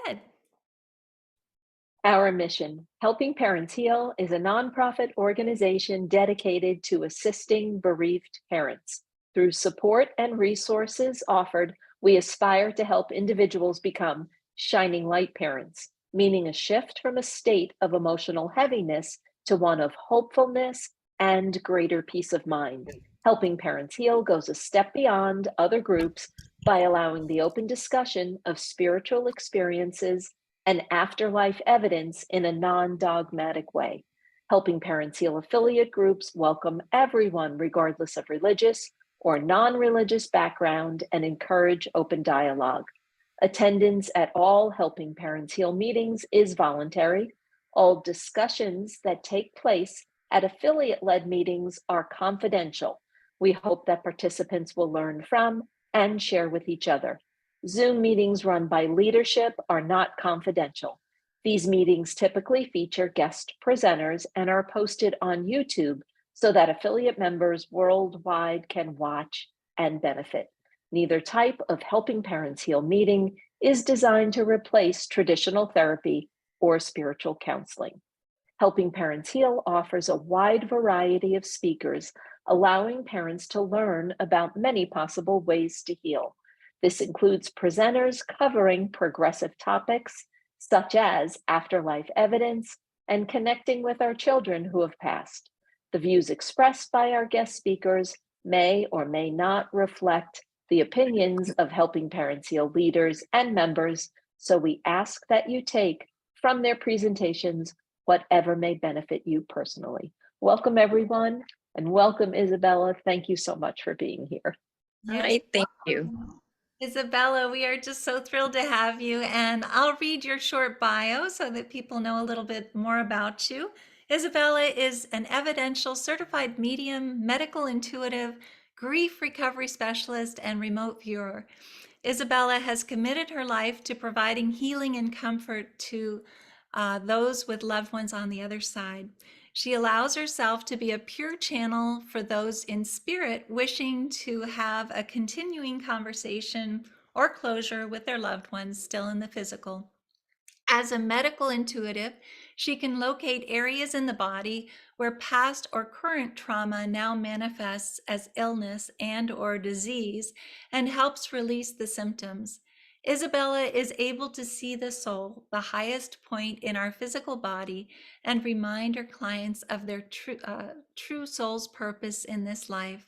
ahead. Our mission, Helping Parents Heal, is a nonprofit organization dedicated to assisting bereaved parents. Through support and resources offered, we aspire to help individuals become shining light parents, meaning a shift from a state of emotional heaviness to one of hopefulness and greater peace of mind. Helping Parents Heal goes a step beyond other groups by allowing the open discussion of spiritual experiences and afterlife evidence in a non-dogmatic way. Helping Parents Heal affiliate groups welcome everyone, regardless of religious or non-religious background, and encourage open dialogue. Attendance at all Helping Parents Heal meetings is voluntary. All discussions that take place at affiliate-led meetings are confidential. We hope that participants will learn from and share with each other. Zoom meetings run by leadership are not confidential. These meetings typically feature guest presenters and are posted on YouTube so that affiliate members worldwide can watch and benefit. Neither type of Helping Parents Heal meeting is designed to replace traditional therapy or spiritual counseling. Helping Parents Heal offers a wide variety of speakers, allowing parents to learn about many possible ways to heal. This includes presenters covering progressive topics such as afterlife evidence and connecting with our children who have passed. The views expressed by our guest speakers may or may not reflect the opinions of Helping Parents Heal leaders and members, so we ask that you take from their presentations whatever may benefit you personally. Welcome, everyone, and welcome, Isabella. Thank you so much for being here. Yes. Hi, thank you. Isabella, we are just so thrilled to have you, and I'll read your short bio so that people know a little bit more about you. Isabella is an evidential certified medium, medical intuitive, grief recovery specialist, and remote viewer. Isabella has committed her life to providing healing and comfort to those with loved ones on the other side. She allows herself to be a pure channel for those in spirit wishing to have a continuing conversation or closure with their loved ones still in the physical. As a medical intuitive, she can locate areas in the body where past or current trauma now manifests as illness and or disease and helps release the symptoms. Isabella is able to see the soul, the highest point in our physical body, and remind her clients of their true soul's purpose in this life.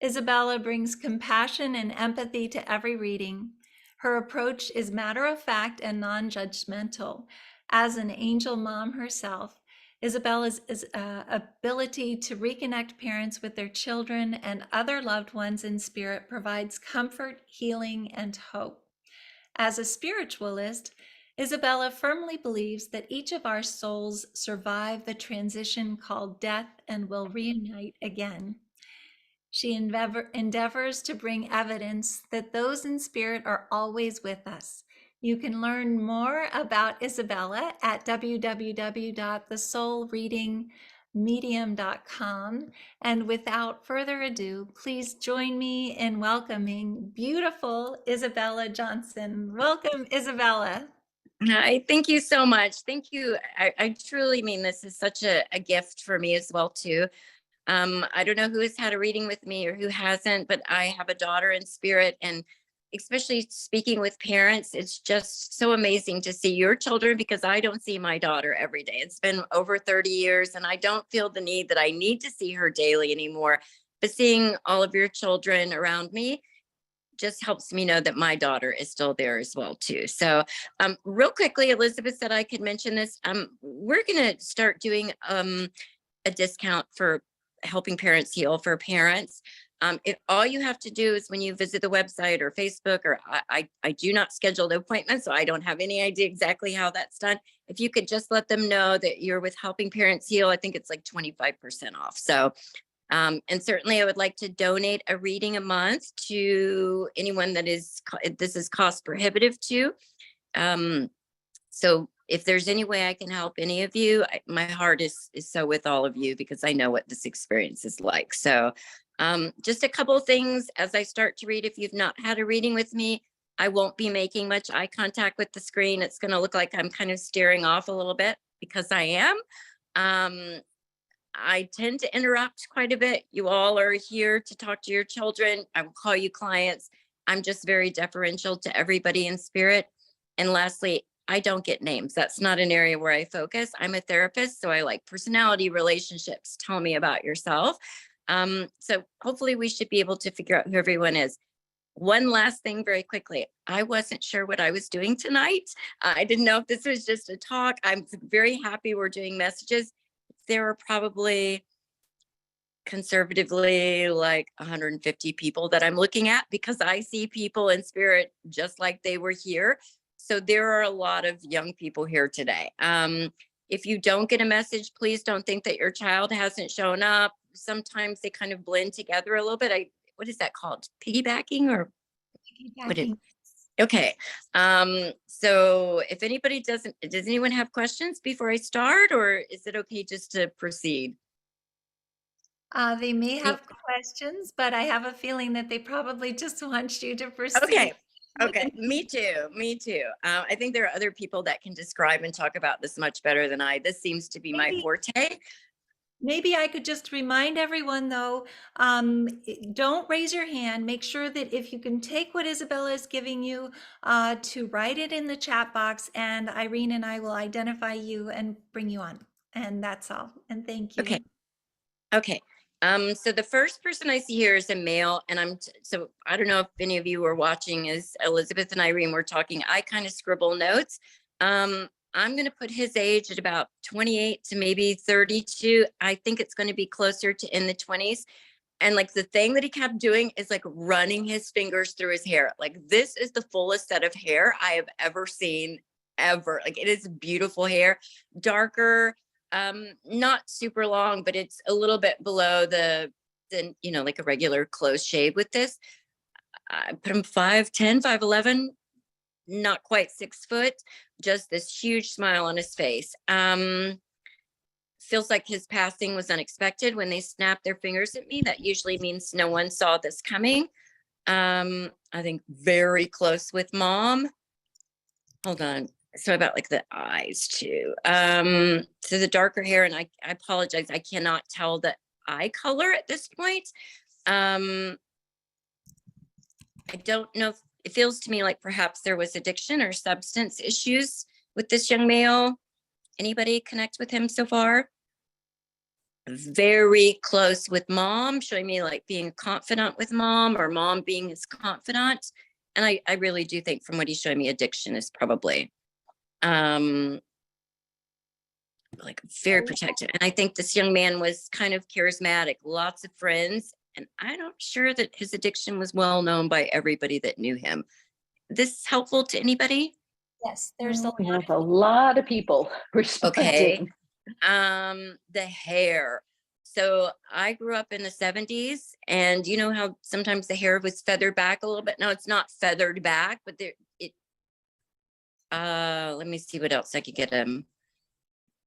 Isabella brings compassion and empathy to every reading. Her approach is matter of fact and non-judgmental. As an angel mom herself, Isabella's ability to reconnect parents with their children and other loved ones in spirit provides comfort, healing, and hope. As a spiritualist, Isabella firmly believes that each of our souls survive the transition called death and will reunite again. She endeavors to bring evidence that those in spirit are always with us. You can learn more about Isabella at www.thesoulreadingmedium.com. And without further ado, please join me in welcoming beautiful Isabella Johnson. Welcome, Isabella. Hi, thank you so much. Thank you. I truly mean this is such a gift for me as well, too. I don't know who has had a reading with me or who hasn't, but I have a daughter in spirit, and especially speaking with parents, it's just so amazing to see your children because I don't see my daughter every day. It's been over 30 years and I don't feel the need that I need to see her daily anymore. But seeing all of your children around me just helps me know that my daughter is still there as well too. So real quickly, Elizabeth said I could mention this. We're going to start doing a discount for Helping Parents Heal for parents. If all you have to do is when you visit the website or Facebook, or I do not schedule the appointment, so I don't have any idea exactly how that's done. If you could just let them know that you're with Helping Parents Heal, I think it's like 25% off. So, and certainly I would like to donate a reading a month to anyone that this is cost prohibitive to. So if there's any way I can help any of you, my heart is so with all of you because I know what this experience is like. So just a couple of things as I start to read. If you've not had a reading with me, I won't be making much eye contact with the screen. It's going to look like I'm kind of staring off a little bit because I am. Um, I tend to interrupt quite a bit. You all are here to talk to your children. I will call you clients. I'm just very deferential to everybody in spirit. And lastly, I don't get names. That's not an area where I focus. I'm a therapist, so I like personality relationships. Tell me about yourself. So hopefully we should be able to figure out who everyone is. One last thing very quickly. I wasn't sure what I was doing tonight. I didn't know if this was just a talk. I'm very happy we're doing messages. There are probably conservatively like 150 people that I'm looking at because I see people in spirit just like they were here. So there are a lot of young people here today. If you don't get a message, please don't think that your child hasn't shown up. Sometimes they kind of blend together a little bit. What is that called? Piggybacking or what is? Piggybacking. Okay. So if anybody does anyone have questions before I start, or is it okay just to proceed? They may have questions, but I have a feeling that they probably just want you to proceed. Okay. Okay. Me too. Me too. I think there are other people that can describe and talk about this much better than I. This seems to be my Maybe, forte. maybe I could just remind everyone though, don't raise your hand. Make sure that if you can take what Isabella is giving you, to write it in the chat box, and Irene and I will identify you and bring you on. And that's all. And thank Okay. you. Okay. So the first person I see here is a male, and so I don't know if any of you were watching as Elizabeth and Irene were talking. I kind of scribble notes. I'm going to put his age at about 28 to maybe 32. I think it's going to be closer to in the 20s. And like the thing that he kept doing is like running his fingers through his hair. Like this is the fullest set of hair I have ever seen, ever. Like it is beautiful hair, darker, not super long, but it's a little bit below the like a regular close shave with this. I put him 5'10", 5'11", not quite 6 foot, just this huge smile on his face. Feels like his passing was unexpected. When they snap their fingers at me, that usually means no one saw this coming. I think very close with mom. Hold on. So about like the eyes too. So the darker hair, and I apologize, I cannot tell the eye color at this point. I don't know if it feels to me like perhaps there was addiction or substance issues with this young male. Anybody connect with him so far? Very close with mom, showing me like being a confidant with mom, or mom being his confidant. And I really do think from what he's showing me, addiction is probably like very protective. And I think this young man was kind of charismatic, lots of friends. And I'm not sure that his addiction was well known by everybody that knew him. This helpful to anybody? Yes, there's a We lot have a lot of people Okay. responding. The hair. So I grew up in the 70s, and you know how sometimes the hair was feathered back a little bit. No, it's not feathered back, but let me see what else I could get him.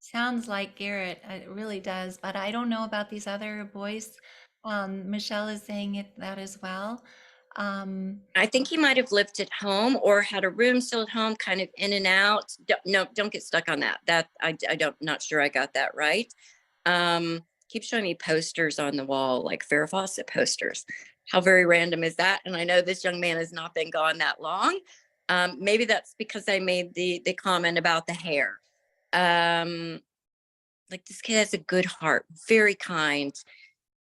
sounds like Garrett. It really does, but I don't know about these other boys. Michelle is saying that as well. I think he might have lived at home or had a room still at home, kind of in and out. No, don't get stuck on that. I don't, not sure I got that right. Keep showing me posters on the wall, like Farrah Fawcett posters. How very random is that? And I know this young man has not been gone that long. Maybe that's because I made the comment about the hair. Like this kid has a good heart, very kind.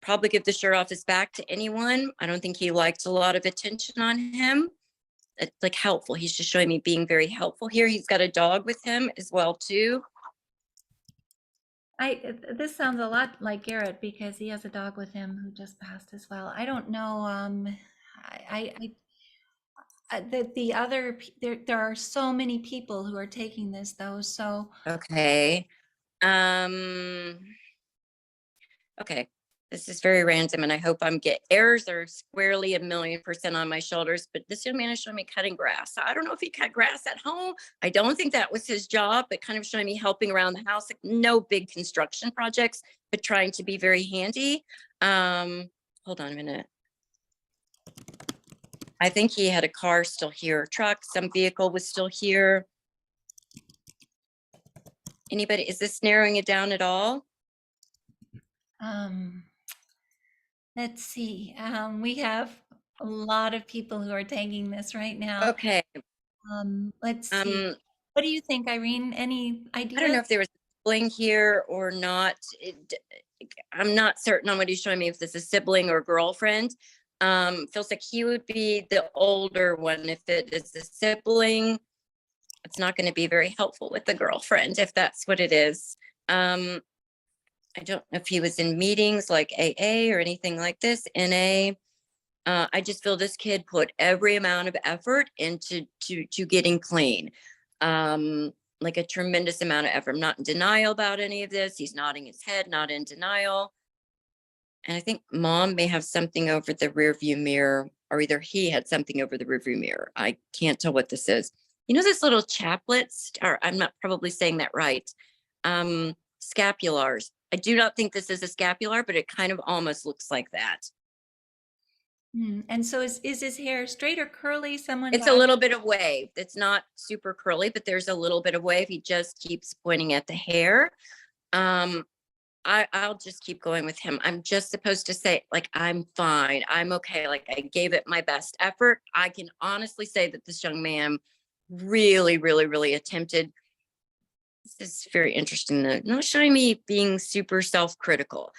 Probably give the shirt off his back to anyone. I don't think he liked a lot of attention on him. It's like helpful. He's just showing me being very helpful here. He's got a dog with him as well too. This sounds a lot like Garrett because he has a dog with him who just passed as well. I don't know. The other there are so many people who are taking this though. So Okay. Okay. This is very random, and I hope I'm errors are squarely 1,000,000% on my shoulders. But this young man is showing me cutting grass. I don't know if he cut grass at home. I don't think that was his job, but kind of showing me helping around the house. Like no big construction projects, but trying to be very handy. Hold on a minute. I think he had a car still here, truck, some vehicle was still here. Anybody, is this narrowing it down at all? Um, let's see. We have a lot of people who are taking this right now. Okay. Let's see. What do you think, Irene? Any I don't know ideas? if there was a sibling here or not. I'm not certain on what he's showing me, if this is a sibling or girlfriend. Feels like he would be the older one. If it is a sibling, it's not going to be very helpful with the girlfriend, if that's what it is. I don't know if he was in meetings like AA or anything like this, NA. I just feel this kid put every amount of effort into getting clean. Like a tremendous amount of effort. I'm not in denial about any of this. He's nodding his head, not in denial. And I think mom may have something over the rear view mirror, or either he had something over the rear view mirror. I can't tell what this is. You know, this little chaplets, or I'm not probably saying that right. Scapulars. I do not think this is a scapular, but it kind of almost looks like that. And so is his hair straight or curly? Someone It's a little bit of wave. It's not super curly, but there's a little bit of wave. He just keeps pointing at the hair. I'll just keep going with him. I'm just supposed to say, like, I'm fine. I'm okay. Like, I gave it my best effort. I can honestly say that this young man really, really, really attempted. This is very interesting, though. Not showing me being super self-critical.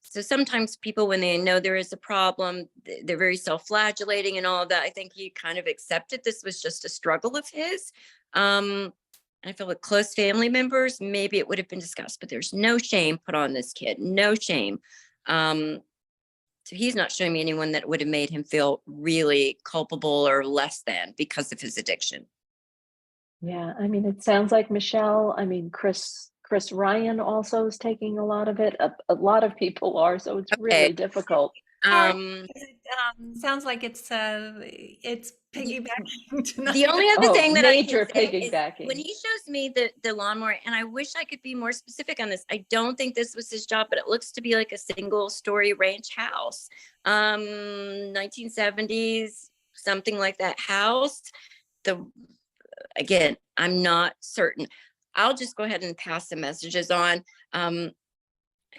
So sometimes people, when they know there is a problem, they're very self-flagellating and all of that. I think he kind of accepted this was just a struggle of his. I feel with close family members, maybe it would have been discussed, but there's no shame put on this kid, no shame. So he's not showing me anyone that would have made him feel really culpable or less than because of his addiction. Yeah, I mean, it sounds like Michelle. I mean, Chris Ryan also is taking a lot of it. A lot of people are, so it's really difficult. It sounds like it's piggybacking tonight. The only other thing that I major can say is piggybacking. when he shows me the lawnmower, and I wish I could be more specific on this. I don't think this was his job, but it looks to be like a single story ranch house, 1970s, something like that house. Again, I'm not certain. I'll just go ahead and pass the messages on. I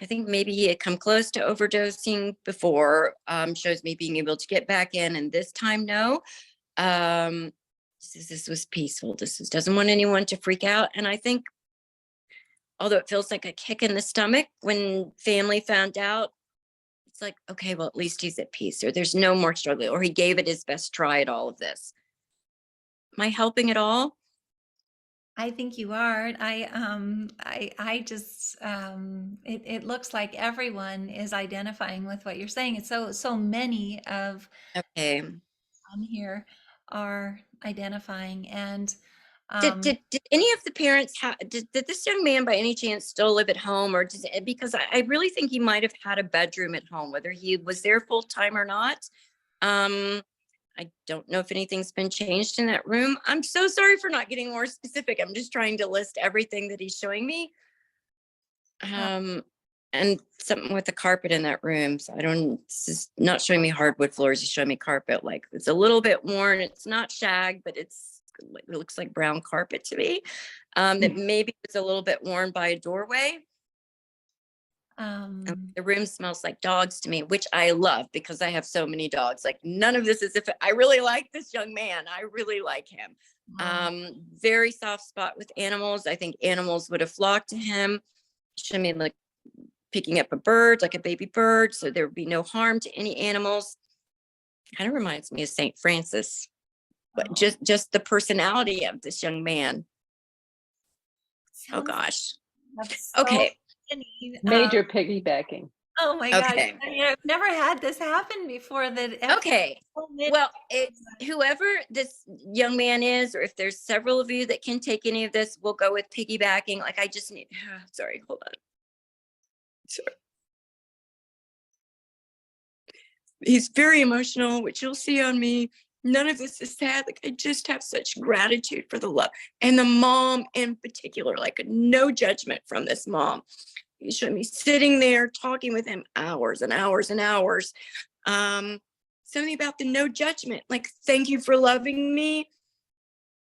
think maybe he had come close to overdosing before, shows me being able to get back in, and this time, no. This was peaceful. Doesn't want anyone to freak out. And I think, although it feels like a kick in the stomach when family found out, it's like, okay, well, at least he's at peace, or there's no more struggle, or he gave it his best try at all of this. Am I helping at all? I think you are. I just it looks like everyone is identifying with what you're saying. It's so many of Okay. on here are identifying, and Did any of the parents did this young man by any chance still live at home, or because I really think he might have had a bedroom at home, whether he was there full time or not. I don't know if anything's been changed in that room. I'm so sorry for not getting more specific. I'm just trying to list everything that he's showing me. And something with the carpet in that room. So this is not showing me hardwood floors. He's showing me carpet. Like, it's a little bit worn. It's not shag, but it looks like brown carpet to me. That maybe it's a little bit worn by a doorway. The room smells like dogs to me, which I love because I have so many dogs. Like, none of this is I really like this young man. I really like him. Very soft spot with animals. I think animals would have flocked to him. I mean, like picking up a bird, like a baby bird, so there would be no harm to any animals. Kind of reminds me of St. Francis, but just the personality of this young man. Oh gosh. Okay. Major piggybacking. Oh my gosh. I mean, I've never had this happen before. Okay. Well, whoever this young man is, or if there's several of you that can take any of this, we'll go with piggybacking. Like, I just need, sorry, hold on. Sorry. He's very emotional, which you'll see on me. None of this is sad. Like, I just have such gratitude for the love, and the mom in particular, like, no judgment from this mom. He showed me sitting there talking with him hours and hours and hours. something about the no judgment, like, thank you for loving me.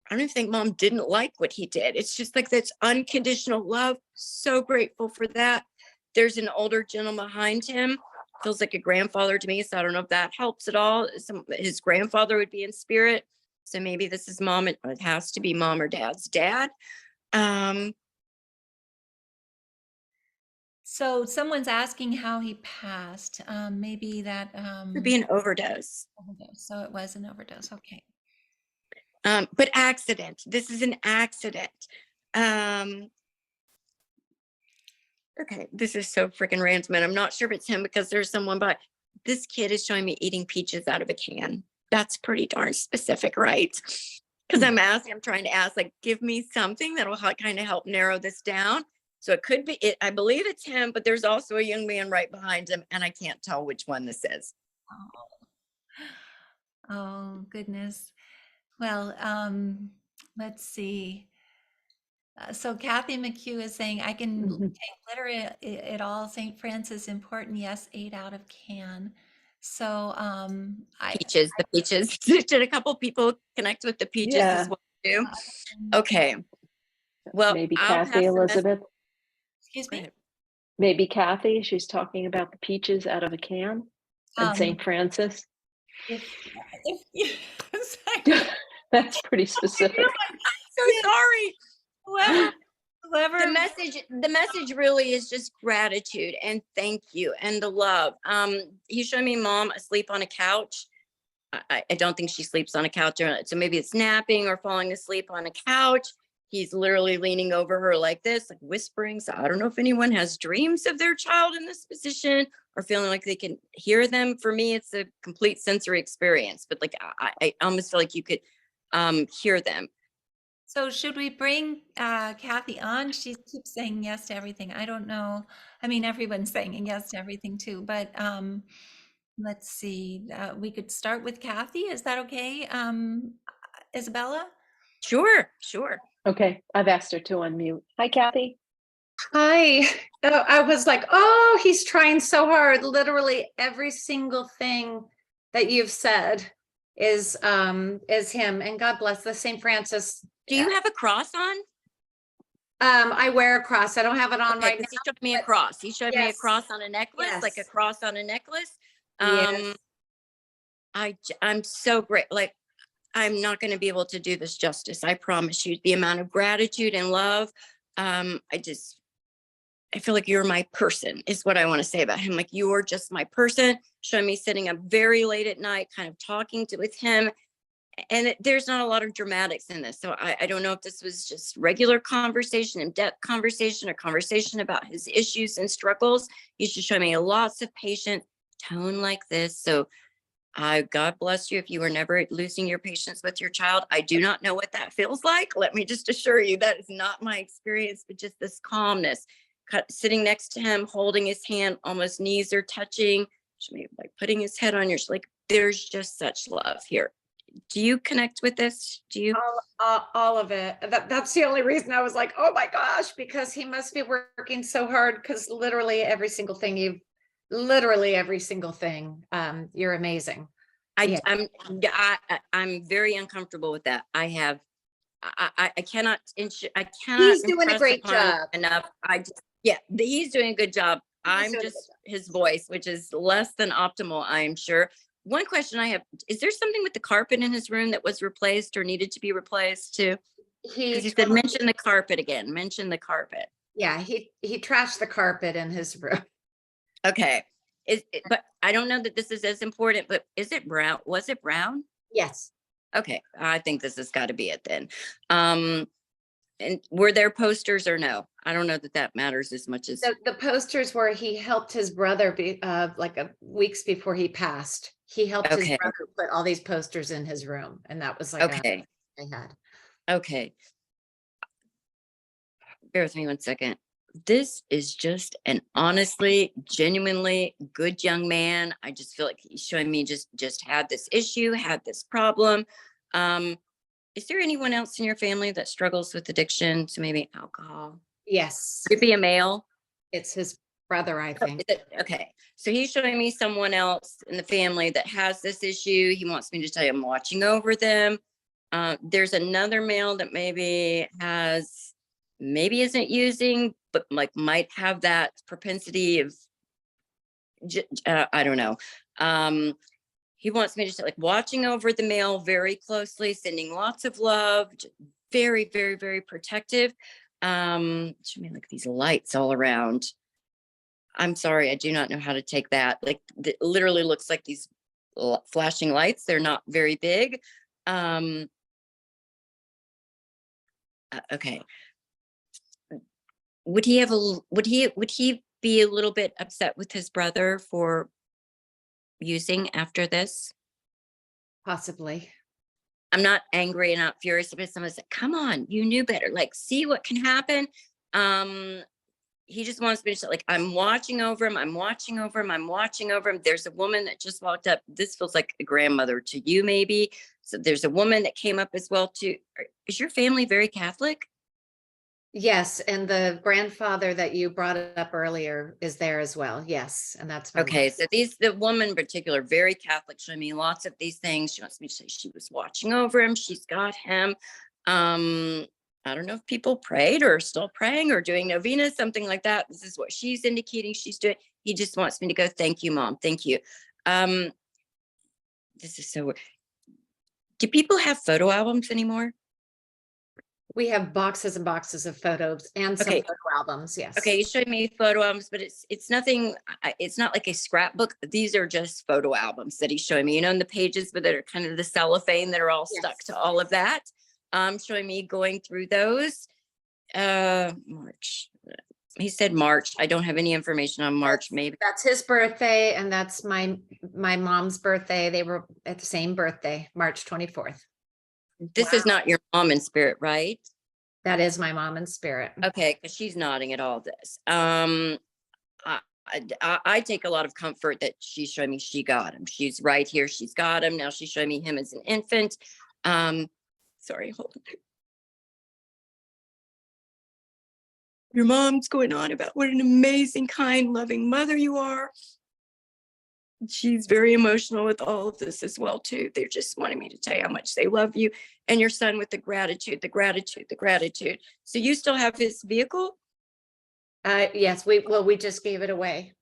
I don't even think mom didn't like what he did. It's just like that's unconditional love. So grateful for that. There's an older gentleman behind him. Feels like a grandfather to me. So I don't know if that helps at all. His grandfather would be in spirit. So maybe this is mom. It has to be mom or dad's dad. Um, So someone's asking how he passed. Maybe that could be an overdose. overdose. So it was an overdose. Okay. But accident. This is an accident. Okay, this is so freaking random. I'm not sure if it's him because there's someone, but this kid is showing me eating peaches out of a can. That's pretty darn specific, right? Because I'm trying to ask, like, give me something that'll kind of help narrow this down. So it could be it. I believe it's him, but there's also a young man right behind him, and I can't tell which one this is. Oh, goodness. Well, let's see. So Kathy McHugh is saying, I can Mhm. take literally it all. St. Francis important. Yes, 8 out of can. So Peaches, the peaches. Did a couple people connect with the peaches as Yeah, well too? um, Okay. Well, maybe I'll Kathy pass the message. Elizabeth. excuse Go me. ahead. Maybe Kathy. She's talking about the peaches out of a can and Um, St. Francis. if sorry. That's pretty specific. So Yes, sorry. whoever whoever The message really is just gratitude and thank you and the love. He's showing me mom asleep on a couch. I don't think she sleeps on a couch, so maybe it's napping or falling asleep on a couch. He's literally leaning over her like this, like whispering. So I don't know if anyone has dreams of their child in this position or feeling like they can hear them. For me, it's a complete sensory experience, but like I almost feel like you could hear them. So should we bring Kathy on? She keeps saying yes to everything. I don't know. I mean, everyone's saying yes to everything too, but let's see. We could start with Kathy. Is that okay? Isabella? Sure, sure. Okay, I've asked her to unmute. Hi, Kathy. Hi. I was like, oh, he's trying so hard. Literally every single thing that you've said is him. And God bless the St. Francis. Do you have a cross on? I wear a cross. I don't have it on Okay, right because he now. showed me a but cross. He showed me a yes, cross on a necklace, like a yes, cross on a necklace. yes. I'm so great. Like, I'm not going to be able to do this justice. I promise you. The amount of gratitude and love. I feel like you're my person is what I want to say about him. Like, you're just my person. Showing me sitting up very late at night, kind of talking with him. And there's not a lot of dramatics in this. So I don't know if this was just regular conversation, in-depth conversation, or conversation about his issues and struggles. He's just showing me lots of patient tone like this. So God bless you if you are never losing your patience with your child. I do not know what that feels like. Let me just assure you that is not my experience, but just this calmness, sitting next to him, holding his hand, almost knees are touching, like putting his head on your, like, there's just such love here. Do you connect with this? Do you? All of it. That's the only reason I was like, oh my gosh, because he must be working so hard. Because literally every single thing you're amazing. Yeah. I'm very uncomfortable with that. I cannot I cannot He's doing a impress great upon you job. enough. He's doing a good job. He's I'm doing a just good his voice, which is less than optimal, I am sure. One question I have, is there something with the carpet in his room that was replaced or needed to be replaced too? Because he said, mention the carpet again, mention the carpet. Yeah, he trashed the carpet in his room. Okay. But I don't know that this is as important, but is it brown? Was it brown? Yes. Okay. I think this has got to be it then. And were there posters or no? I don't know that that matters as much as. The posters where he helped his brother weeks before he passed. He helped his Okay. brother put all these posters in his room, and that was like Okay. they had. Okay. Bear with me 1 second. This is just an honestly, genuinely good young man. I just feel like he's showing me just had this issue, had this problem. Is there anyone else in your family that struggles with addiction to maybe alcohol? Yes, Could it be a male? it's his Brother, I think. Okay, so he's showing me someone else in the family that has this issue. He wants me to tell you I'm watching over them. There's another male that maybe isn't using, but like might have that propensity of, I don't know. He wants me to say like watching over the male very closely, sending lots of love, very, very, very protective. Show me like these lights all around. I'm sorry, I do not know how to take that. Like it literally looks like these flashing lights. They're not very big. Okay. Would he be a little bit upset with his brother for using after this? Possibly. I'm not angry and not furious, but someone said, come on, you knew better. Like, see what can happen. He just wants me to say, like, I'm watching over him. I'm watching over him. I'm watching over him. There's a woman that just walked up. This feels like a grandmother to you, maybe. So there's a woman that came up as well, too. Is your family very Catholic? Yes, and the grandfather that you brought up earlier is there as well. Yes, and that's my Okay, mom. so the woman in particular, very Catholic, showing me lots of these things. She wants me to say she was watching over him. She's got him. I don't know if people prayed or are still praying or doing novenas, something like that. This is what she's indicating she's doing. He just wants me to go, thank you, Mom. Thank you. This is so weird. Do people have photo albums anymore? We have boxes and boxes of photos and some Okay. photo albums. Yes. Okay, you showed me photo albums, but it's nothing. It's not like a scrapbook. These are just photo albums that he's showing me. You know, in the pages, but that are kind of the cellophane that are all stuck Yes. to all of that. Showing me going through those. March. He said March. I don't have any information on March. Maybe That's his birthday, and that's my mom's birthday. They were at the same birthday, March 24th. this is not your mom in spirit, right? That is my mom in spirit. Okay, because she's nodding at all this. I take a lot of comfort that she's showing me she got him. She's right here. She's got him. Now she's showing me him as an infant. Sorry, hold on. Your mom's going on about what an amazing, kind, loving mother you are. She's very emotional with all of this as well, too. They're just wanting me to tell you how much they love you and your son with the gratitude, the gratitude, the gratitude. So you still have his vehicle? Yes, we just gave it away.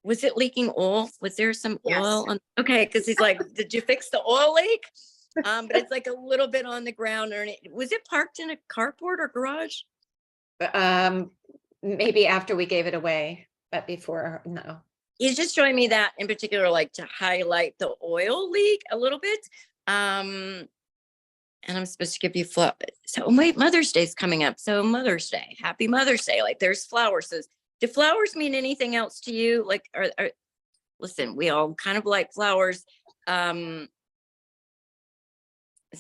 Was it leaking oil? Was there some Yes. oil on? Okay, because he's like, did you fix the oil leak? But it's like a little bit on the ground. Was it parked in a carport or garage? Maybe after we gave it away, but before, no. He's just showing me that in particular, like to highlight the oil leak a little bit. And I'm supposed to give you flowers. So wait, Mother's Day's coming up. So Mother's Day, happy Mother's Day. Like there's flowers. So do flowers mean anything else to you? Like, listen, we all kind of like flowers. This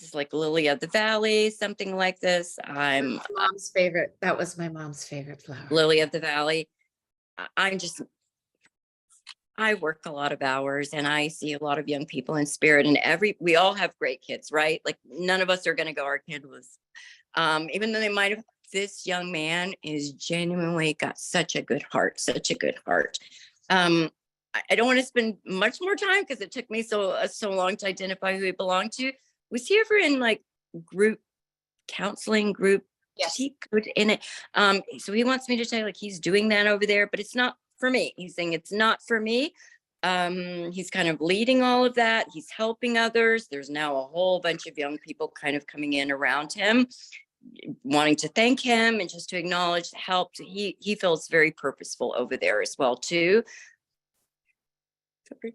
is like Lily of the Valley, something like this. I'm Mom's favorite. That was my mom's favorite flower. Lily of the Valley. I work a lot of hours and I see a lot of young people in spirit, and we all have great kids, right? Like none of us are going to go, our kid was, even though they might have, this young man is genuinely got such a good heart, such a good heart. I don't want to spend much more time because it took me so long to identify who he belonged to. Was he ever in like group counseling group? Yes. He could in it. So he wants me to say like he's doing that over there, but it's not for me. He's saying it's not for me. He's kind of leading all of that. He's helping others. There's now a whole bunch of young people kind of coming in around him, wanting to thank him and just to acknowledge the help. He feels very purposeful over there as well too. Sorry.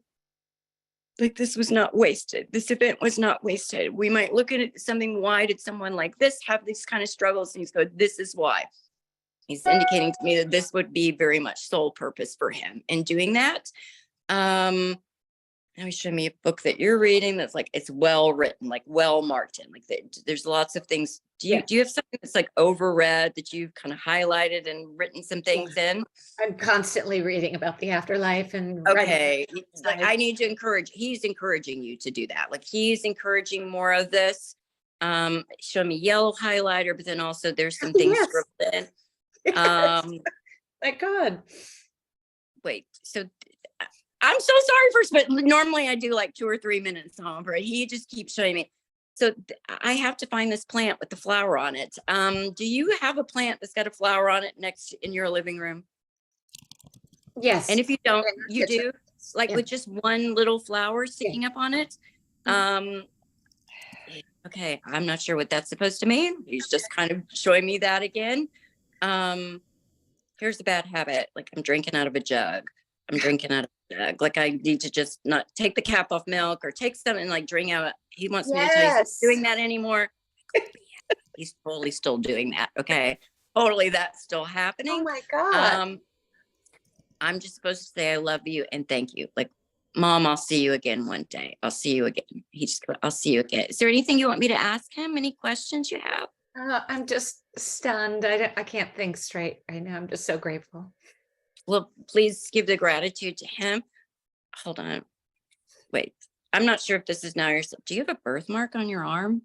Like this was not wasted. This event was not wasted. We might look at it something, why did someone like this have these kind of struggles? And he's go, this is why. He's indicating to me that this would be very much sole purpose for him in doing that. Now he's showing me a book that you're reading that's like, it's well written, like well marked in, like there's lots of things. Do you have something that's like overread that you've kind of highlighted and written some things in? I'm constantly reading about the afterlife and okay. Like I need to encourage, he's encouraging you to do that. Like he's encouraging more of this. Show me yellow highlighter, but then also there's some things Yes. scribbled in. My God. wait. So I'm so sorry first, but normally I do like 2 or 3 minutes on, but he just keeps showing me. So I have to find this plant with the flower on it. Do you have a plant that's got a flower on it next in your living room? Yes. And if you don't, In our you kitchen. do, like Yeah. with just one little flower sticking up on it. Okay, I'm not sure what that's supposed to mean. He's just kind of showing me that again. Here's a bad habit. Like I'm drinking out of a jug. I'm drinking out of a jug. Like I need to just not take the cap off milk or take something like drink out. He wants me to tell you he's not Yes. doing that anymore. He's totally still doing that. Okay. Totally that's still Oh happening. my God. I'm just supposed to say I love you and thank you. Like, Mom, I'll see you again one day. I'll see you again. I'll see you again. Is there anything you want me to ask him? Any questions you have? I'm just stunned. I can't think straight right now. I'm just so grateful. Well, please give the gratitude to him. Hold on. Wait, I'm not sure if this is now your, do you have a birthmark on your arm?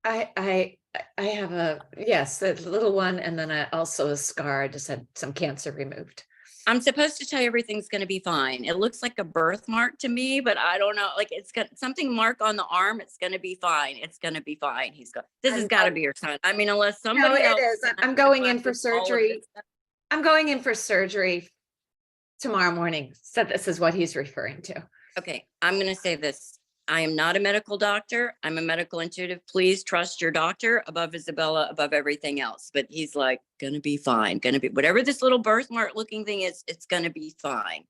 I have yes, a little one, and then also a scar. I just had some cancer removed. I'm supposed to tell you everything's going to be fine. It looks like a birthmark to me, but I don't know. Like it's got something mark on the arm. It's going to be fine. It's going to be fine. This has got to be your son. I mean, unless somebody No, else. it is. I'm going in for surgery. I'm going in for surgery tomorrow morning. So this is what he's referring to. Okay, I'm going to say this. I am not a medical doctor. I'm a medical intuitive. Please trust your doctor above Isabella, above everything else. But he's like, gonna be fine. Gonna be whatever this little birthmark looking thing is, it's gonna be fine.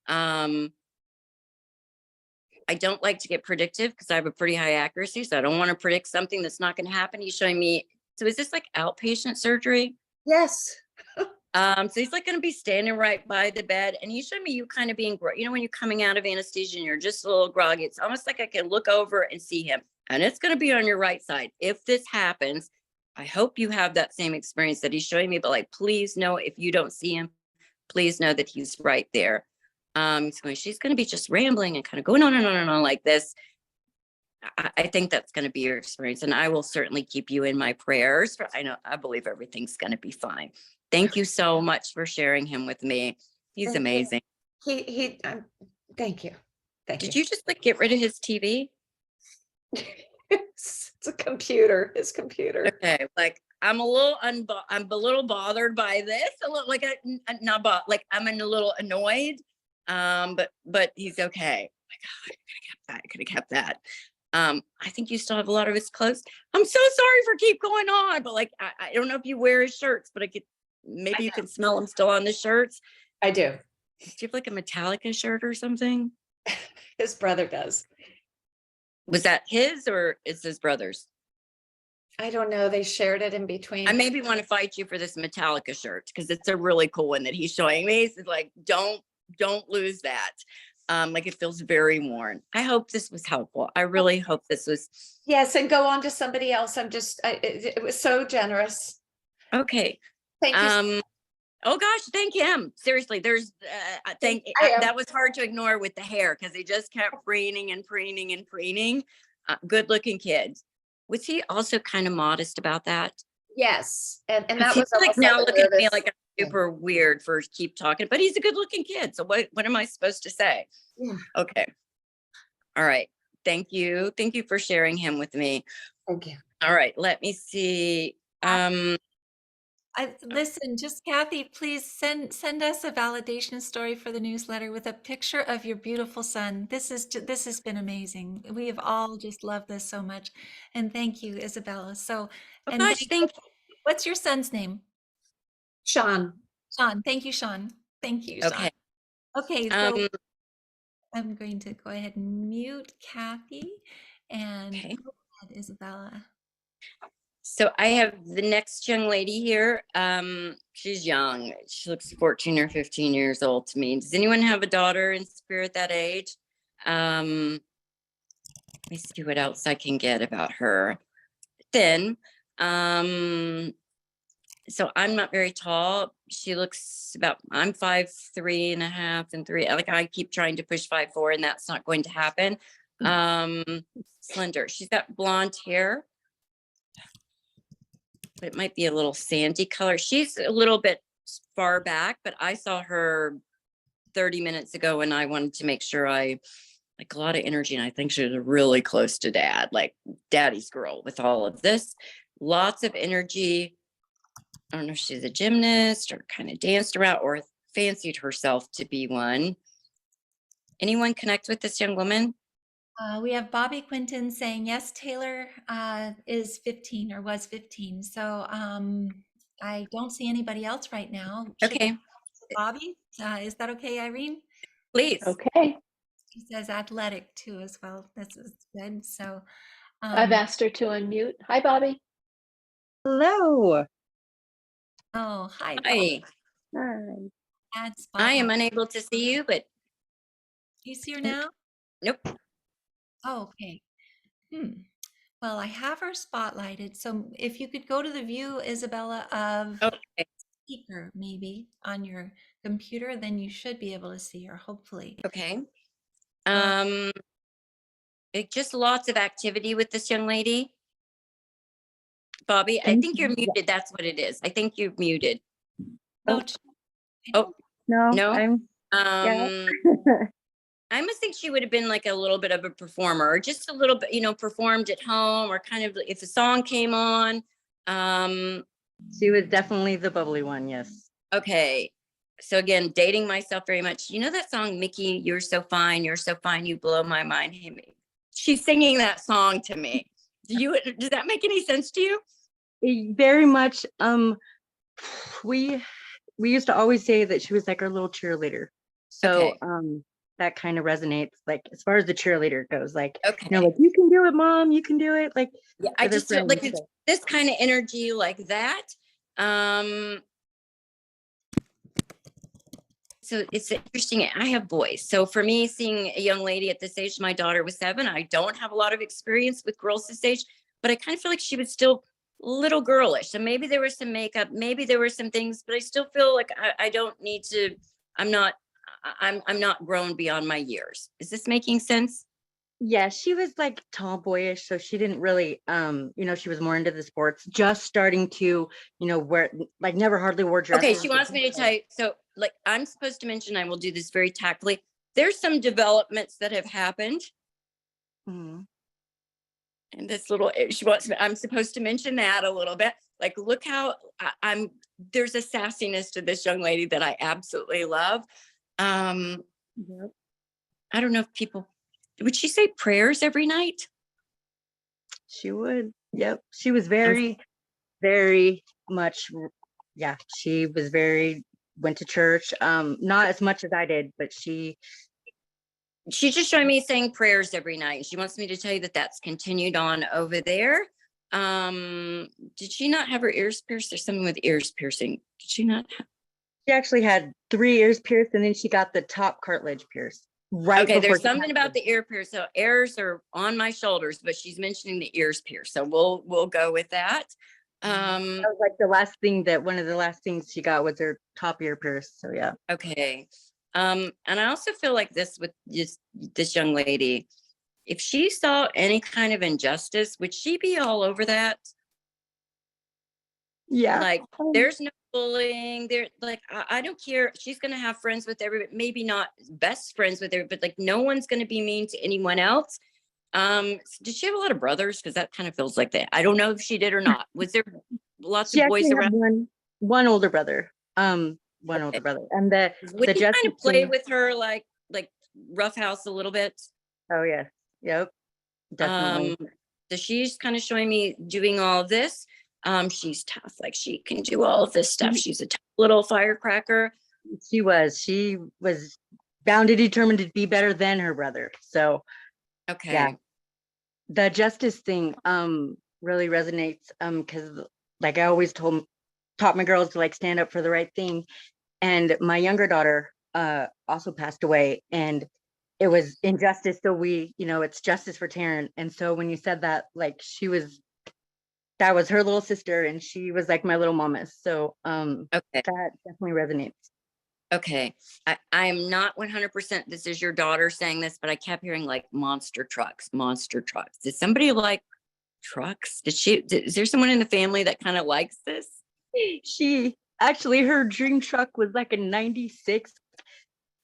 I don't like to get predictive because I have a pretty high accuracy. So I don't want to predict something that's not going to happen. He's showing me. So is this like outpatient surgery? Yes. So he's like going to be standing right by the bed, and he showed me you kind of being, you know, when you're coming out of anesthesia and you're just a little groggy, it's almost like I can look over and see him, and it's going to be on your right side. If this happens, I hope you have that same experience that he's showing me, but like, please know if you don't see him, please know that he's right there. She's going to be just rambling and kind of going on like this. I think that's going to be your experience, and I will certainly keep you in my prayers. I believe everything's going to be fine. Thank you so much for sharing him with me. He's amazing. Thank you. Thank Did you. you just like get rid of his TV? It's a computer, his computer. Okay, like I'm a little bothered by this. A little like I'm a little annoyed. But he's okay. My God, I could have kept that. I think you still have a lot of his clothes. I'm so sorry for keep going on, but like I don't know if you wear his shirts, but maybe you can smell them still on the shirts. I do. Do you have like a Metallica shirt or something? His brother does. Was that his or is his brother's? I don't know. They shared it in between. I maybe want to fight you for this Metallica shirt because it's a really cool one that he's showing me. It's like, don't lose that. Like it feels very worn. I hope this was helpful. I really hope this was. Yes, and go on to somebody else. It was so generous. Okay. Thank you. Oh gosh, thank him. Seriously, that was hard to ignore with the hair because he just kept preening and preening and preening. Good looking kid. Was he also kind of modest about that? Yes, and that was like now looking at me like I'm super weird for keep talking, but he's a good looking kid. So what am I supposed to say? Yeah. Okay. All right. Thank you. Thank you for sharing him with me. Thank you. All right. Let me see. Listen, just Kathy, please send us a validation story for the newsletter with a picture of your beautiful son. This has been amazing. We have all just loved this so much, and thank you, Isabella. So, oh gosh, thank you. What's your son's name? Sean. Sean. Thank you, Sean. Thank you, Sean. Okay. Okay. So I'm going to go ahead and mute Kathy and go ahead, Isabella. So I have the next young lady here. She's young. She looks 14 or 15 years old to me. Does anyone have a daughter in spirit that age? Let me see what else I can get about her. Thin. So I'm not very tall. She looks I'm 5'3.5" and 3. Like I keep trying to push 5'4", and that's not going to happen. Slender. She's got blonde hair. It might be a little sandy color. She's a little bit far back, but I saw her 30 minutes ago, and I wanted to make sure I like a lot of energy. And I think she was really close to dad, like daddy's girl with all of this, lots of energy. I don't know if she's a gymnast or kind of danced around or fancied herself to be one. Anyone connect with this young woman? We have Bobby Quinton saying, yes, Taylor is 15 or was 15. So I don't see anybody else right now. Okay, Bobby, is that okay, Irene? please. Okay. She says athletic too as well. This is good. So I've asked her to unmute. Hi, Bobby. Hello. oh, hi, Hi, Hi. add I am spotlight. unable to see you, but You see her now? nope. Oh, okay. Well, I have her spotlighted. So if you could go to the view, Isabella, of Okay, speaker maybe on your computer, then you should be able to see her, hopefully. okay. Just lots of activity with this young lady. Bobby, I think you're muted. That's what it is. I think you're muted. No, Oh. I Oh. don't- No, No? I'm I must think she would have been like a little bit of a performer, or just a little bit, performed at home, or kind of if a song came on. She was definitely the bubbly one, yes. Okay. So again, dating myself very much. You know that song, Mickey, you're so fine, you blow my mind. Hey, me. She's singing that song to me. Does that make any sense to you? Very much. We used to always say that she was like our little cheerleader. So Okay. that kind of resonates, like as far as the cheerleader goes, like Okay. like you can do it, mom, you can do it. Like Yeah, I with her just feel like friends, it's this kind of energy like that. So it's interesting. I have boys. So for me, seeing a young lady at this age, my daughter was 7. I don't have a lot of experience with girls this age, but I kind of feel like she was still little girlish. So maybe there was some makeup, maybe there were some things, but I still feel like I don't need to, I'm not grown beyond my years. Is this making sense? yeah, she was like tomboyish, so she didn't really she was more into the sports, just starting to wear, like, never hardly wore dresses. Okay, she wants me to tell you. So like I'm supposed to mention, I will do this very tactfully. There's some developments that have happened. Mhm. And this little, I'm supposed to mention that a little bit. Like, look how there's a sassiness to this young lady that I absolutely love. Yep. I don't know if would she say prayers every night? She would. Yep. She was very, very much. Yeah. She was went to church. Not as much as I did, but she's just showing me saying prayers every night. She wants me to tell you that that's continued on over there. Did she not have her ears pierced? There's something with ears piercing. Did she not? she actually had 3 ears pierced, and then she got the top cartilage pierced. Right. Okay, before there's she something passed about away. the ear pierce. So ears are on my shoulders, but she's mentioning the ears pierce. So we'll go with that. That was like one of the last things she got was her top ear pierced. So yeah. Okay. And I also feel like this with this young lady, if she saw any kind of injustice, would she be all over that? Yeah. Like, there's no bullying there. Like, I don't care. She's going to have friends with everybody, maybe not best friends with everybody, but like, no one's going to be mean to anyone else. Did she have a lot of brothers? Because that kind of feels like that. I don't know if she did or not. Was there lots She of boys actually had around? one older brother. One Okay. older brother. And the Would he kind justice of play thing- with her like roughhouse a little bit? Oh yeah. Yep. Definitely. So she's kind of showing me doing all of this. She's tough, like she can do all of this stuff. She's a tough little firecracker. She was bound and determined to be better than her brother. So Okay. yeah. The justice thing really resonates because like I always taught my girls to like stand up for the right thing. And my younger daughter also passed away, and it was injustice. So it's justice for Taryn. And so when you said that, like that was her little sister, and she was like my little mama. So Okay. that definitely resonates. Okay. I am not 100%. This is your daughter saying this, but I kept hearing like monster trucks. Did somebody like trucks? Is there someone in the family that kind of likes this? She actually, her dream truck was like a 96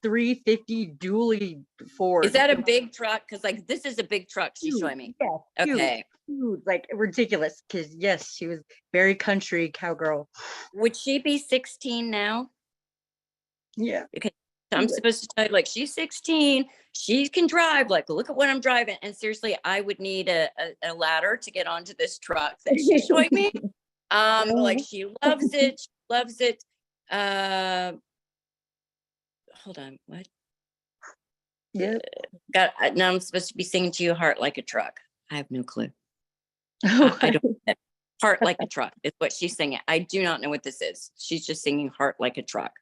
350 dually Ford. Is that a big truck? Because like this is a big truck she's Huge, showing me. yeah, Okay. huge, like ridiculous. Because yes, she was very country cowgirl. Would she be 16 now? Yeah. Okay. So I'm supposed to tell you, like, she's 16, she can drive, like, look at what I'm driving. And seriously, I would need a ladder to get onto this truck that she's showing me. Like she loves it. She loves it. Hold on, what? Yeah. Now I'm supposed to be singing to you Heart Like a Truck. I have no clue. I don't know. Heart Like a Truck is what she's singing. I do not know what this is. She's just singing Heart Like a Truck.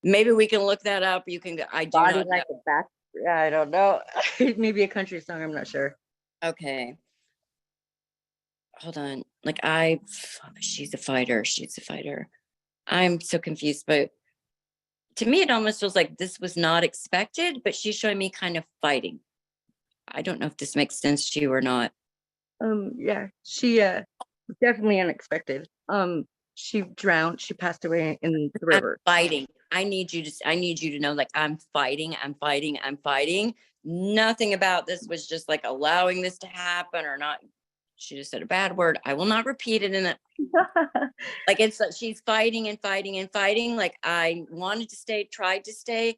Maybe we can look that up. You can. I do Body not like know. a back. I don't know. Maybe a country song. I'm not sure. Okay. Hold on. Like she's a fighter. She's a fighter. I'm so confused, but to me, it almost feels like this was not expected, but she's showing me kind of fighting. I don't know if this makes sense to you or not. Yeah, she definitely unexpected. She drowned. She passed away in the I'm river. fighting. I need you to know, like, I'm fighting. Nothing about this was just like allowing this to happen or not. She just said a bad word. I will not repeat it in it. Like it's like she's fighting and fighting and fighting. Like I wanted to stay, tried to stay.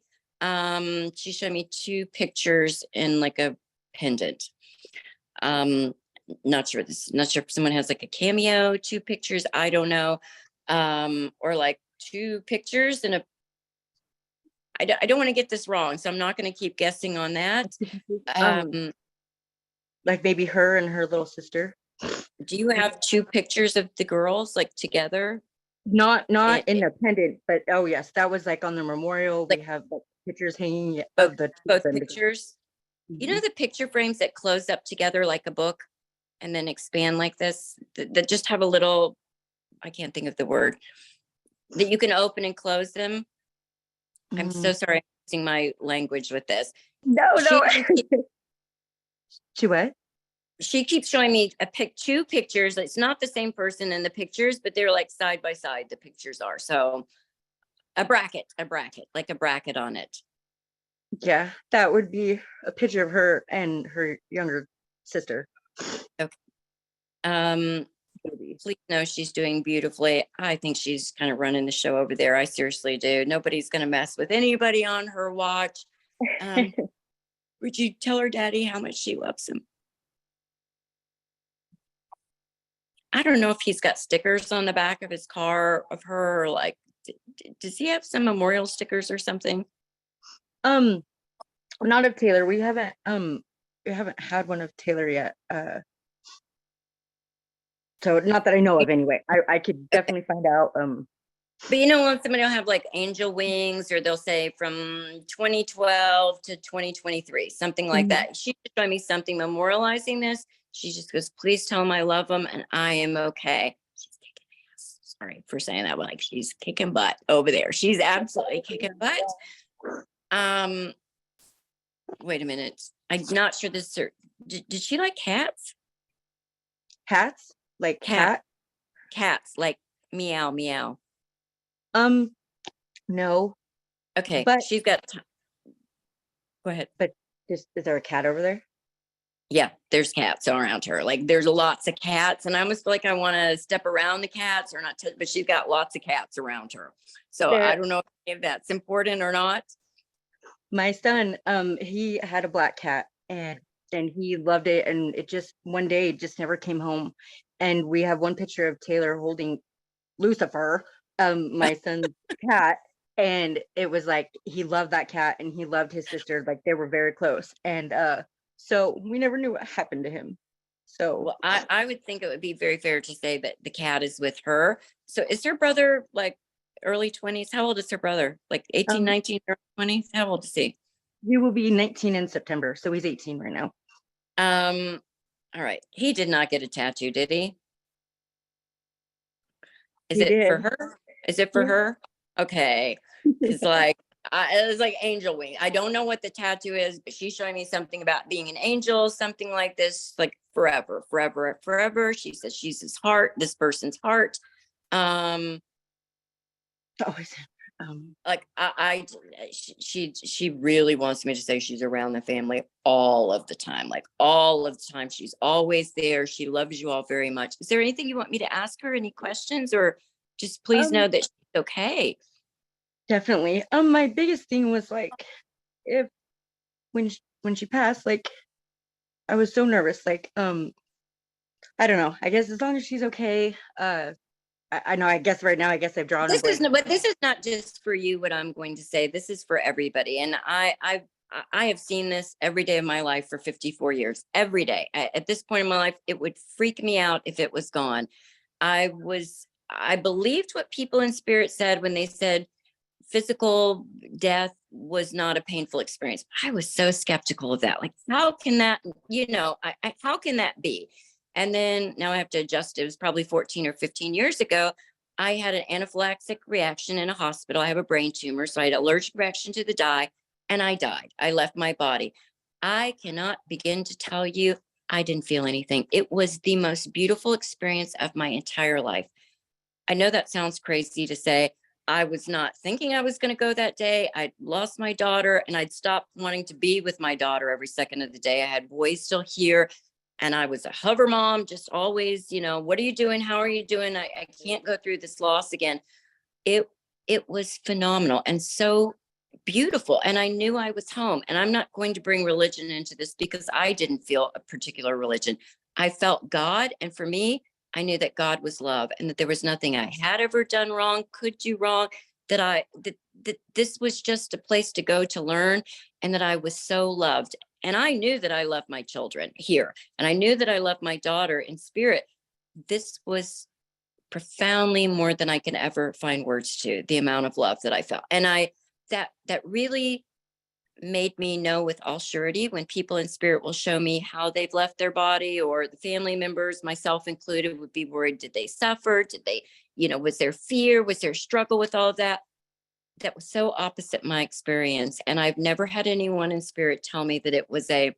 She showed me 2 pictures in like a pendant. Not sure if someone has like a cameo, 2 pictures, I don't know. Or like 2 pictures in a, I don't want to get this wrong, so I'm not going to keep guessing on that. Like maybe her and her little sister. Do you have 2 pictures of the girls like together? Not in the pendant, but oh yes, that was like on the memorial. Like, we have like, pictures hanging both, of the both pictures. You know Mhm. the picture frames that close up together like a book and then expand like this, that just have a little, I can't think of the word, that you can open and close them. I'm so sorry I'm using my language with this. No. She what? She keeps showing me 2 pictures. It's not the same person in the pictures, but they're like side by side. The pictures are so a bracket, like a bracket on it. Yeah, that would be a picture of her and her younger sister. Okay. Please know she's doing beautifully. I think she's kind of running the show over there. I seriously do. Nobody's going to mess with anybody on her watch. Would you tell her daddy how much she loves him? I don't know if he's got stickers on the back of his car of her, or like, does he have some memorial stickers or something? Not of Taylor. We haven't had one of Taylor yet. So not that I know of anyway. I could definitely find out. But you know, when somebody will have like angel wings, or they'll say from 2012 to 2023, something like that. She just showed me something memorializing this. She just goes, please tell him I love him and I am okay. She's kicking ass. Sorry for saying that, but like she's kicking butt over there. She's absolutely kicking butt. Wait a minute. I'm not sure this. Did she like cats? Hats? Like cat? Cats, like meow, meow. No. Okay, But she's got. Go ahead. But is there a cat over there? Yeah, there's cats around her. Like there's lots of cats, and I almost feel like I want to step around the cats or not, but she's got lots of cats around her. So I don't know if that's important or not. My son, he had a black cat and he loved it, and it just one day it just never came home. And we have one picture of Taylor holding Lucifer, my son's cat, and it was like he loved that cat and he loved his sister, like they were very close. And so we never knew what happened to him. So well, I would think it would be very fair to say that the cat is with her. So is her brother like early 20s? How old is her brother? Like 18, 19, early 20s? How old is he? He will be 19 in September, so he's 18 right now. All right. He did not get a tattoo, did he? Is He it did. for her? Is it for her? Okay. It's like it was like angel wing. I don't know what the tattoo is, but she's showing me something about being an angel, something like this, like forever, forever, forever. She says she's his heart, this person's heart. Always. Like she really wants me to say she's around the family all of the time, like all of the time. She's always there. She loves you all very much. Is there anything you want me to ask her? Any questions, or just please know that she's okay? Definitely. My biggest thing was like, if when she passed, like, I was so nervous. Like, I don't know. I guess as long as she's okay. I know. I guess right now, I guess I've drawn a This is blank. but this is not just for you. What I'm going to say, this is for everybody, and I have seen this every day of my life for 54 years. Every day. At this point in my life, it would freak me out if it was gone. I believed what people in spirit said when they said physical death was not a painful experience. I was so skeptical of that. Like, how can that, how can that be? And then now I have to adjust. It was probably 14 or 15 years ago. I had an anaphylactic reaction in a hospital. I have a brain tumor. So I had an allergic reaction to the dye and I died. I left my body. I cannot begin to tell you, I didn't feel anything. It was the most beautiful experience of my entire life. I know that sounds crazy to say. I was not thinking I was going to go that day. I'd lost my daughter and I'd stopped wanting to be with my daughter every second of the day. I had boys still here and I was a hover mom, just always, what are you doing? How are you doing? I can't go through this loss again. It was phenomenal and so beautiful. And I knew I was home. And I'm not going to bring religion into this because I didn't feel a particular religion. I felt God. And for me, I knew that God was love and that there was nothing I had ever done wrong, could do wrong, that this was just a place to go to learn, and that I was so loved. And I knew that I loved my children here, and I knew that I loved my daughter in spirit. This was profoundly more than I can ever find words to, the amount of love that I felt. And that really made me know with all surety when people in spirit will show me how they've left their body, or the family members, myself included, would be worried. Did they suffer? Did they, was there fear? Was there struggle with all of that? That was so opposite my experience. And I've never had anyone in spirit tell me that it was a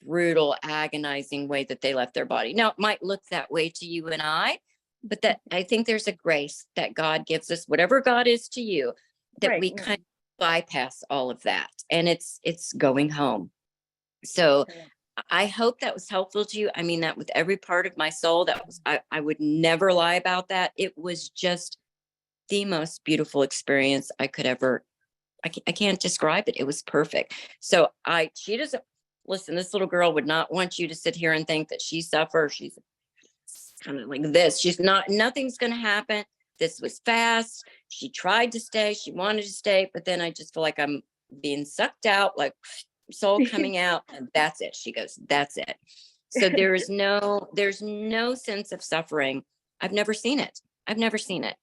brutal, agonizing way that they left their body. Now, it might look that way to you and I, but that I think there's a grace that God gives us, whatever God is to you, that Right. we kind of bypass all of that, and it's going home. So I hope that was helpful to you. I mean that with every part of my soul. That was I would never lie about that. It was just the most beautiful experience I could ever. I can't describe it. It was perfect. So she doesn't listen. This little girl would not want you to sit here and think that she suffers. She's kind of like this. She's not. Nothing's going to happen. This was fast. She tried to stay. She wanted to stay, but then I just feel like I'm being sucked out, like soul coming out, and that's it. She goes, that's it. So there's no sense of suffering. I've never seen it. I've never seen it.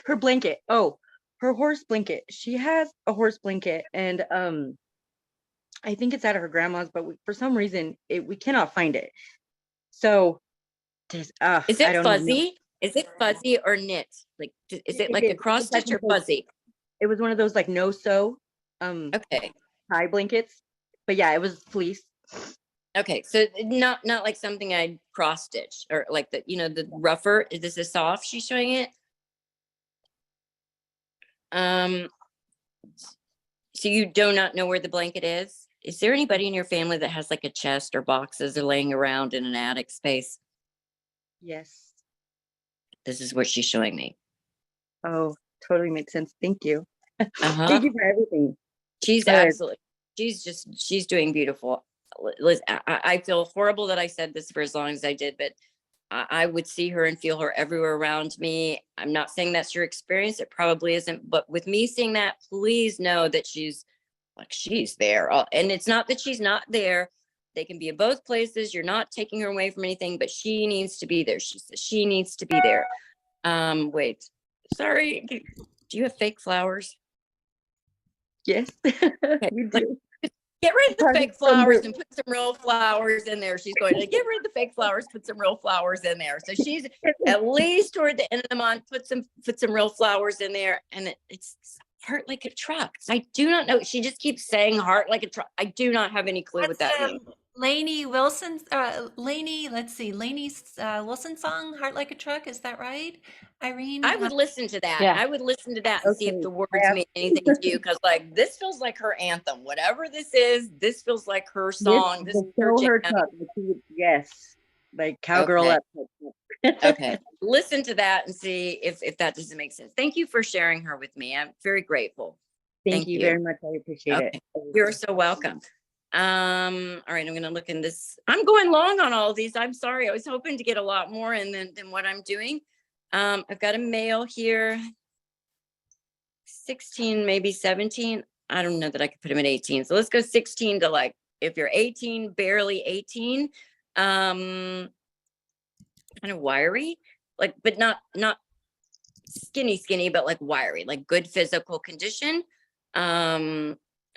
Her blanket. Oh, her horse blanket. She has a horse blanket, and I think it's at her grandma's, but for some reason we cannot find it. So Is I it don't know. fuzzy? Is it fuzzy or knit? Like, is it like a cross stitch or fuzzy? It was one of those like no sew Okay. tie blankets, but yeah, it was fleece. Okay, so not like something I'd cross stitch, or like the rougher. Is this a soft? She's showing it. So you do not know where the blanket is? Is there anybody in your family that has like a chest or boxes are laying around in an attic space? Yes. This is what she's showing me. Oh, totally makes sense. Thank you. Uh-huh. Thank you for everything. She's absolutely, she's doing beautiful. Liz, I feel horrible that I said this for as long as I did, but I would see her and feel her everywhere around me. I'm not saying that's your experience. It probably isn't. But with me seeing that, please know that she's there. And it's not that she's not there. They can be in both places. You're not taking her away from anything, but she needs to be there. She says she needs to be there. Wait, sorry. Do you have fake flowers? Yes, Okay. you do. Get rid of the fake flowers and put some real flowers in there. She's going to get rid of the fake flowers, put some real flowers in there. So she's at least toward the end of the month, put some real flowers in there. And it's heart like a truck. I do not know. She just keeps saying heart like a truck. I do not have any clue what that means. Lainey Wilson, Lainey, let's see, Lainey's Wilson song, Heart Like a Truck, is that right? Irene? I would listen to that. Yeah. I would listen to that and see if Okay. the words mean anything to you. Cause like, this feels like her anthem, whatever this is, this feels like her This song. This is the her show her jam. truck. Yes. Like cowgirl Okay. up. Okay. Listen to that and see if that doesn't make sense. Thank you for sharing her with me. I'm very grateful. Thank you very much. I appreciate Okay. it. You're so welcome. All right, I'm gonna look in this. I'm going long on all of these. I'm sorry. I was hoping to get a lot more in than what I'm doing. I've got a male here, 16, maybe 17. I don't know that I could put him at 18. So let's go 16 to like, if you're 18, barely 18, kind of wiry, like, but not skinny, but like wiry, like good physical condition.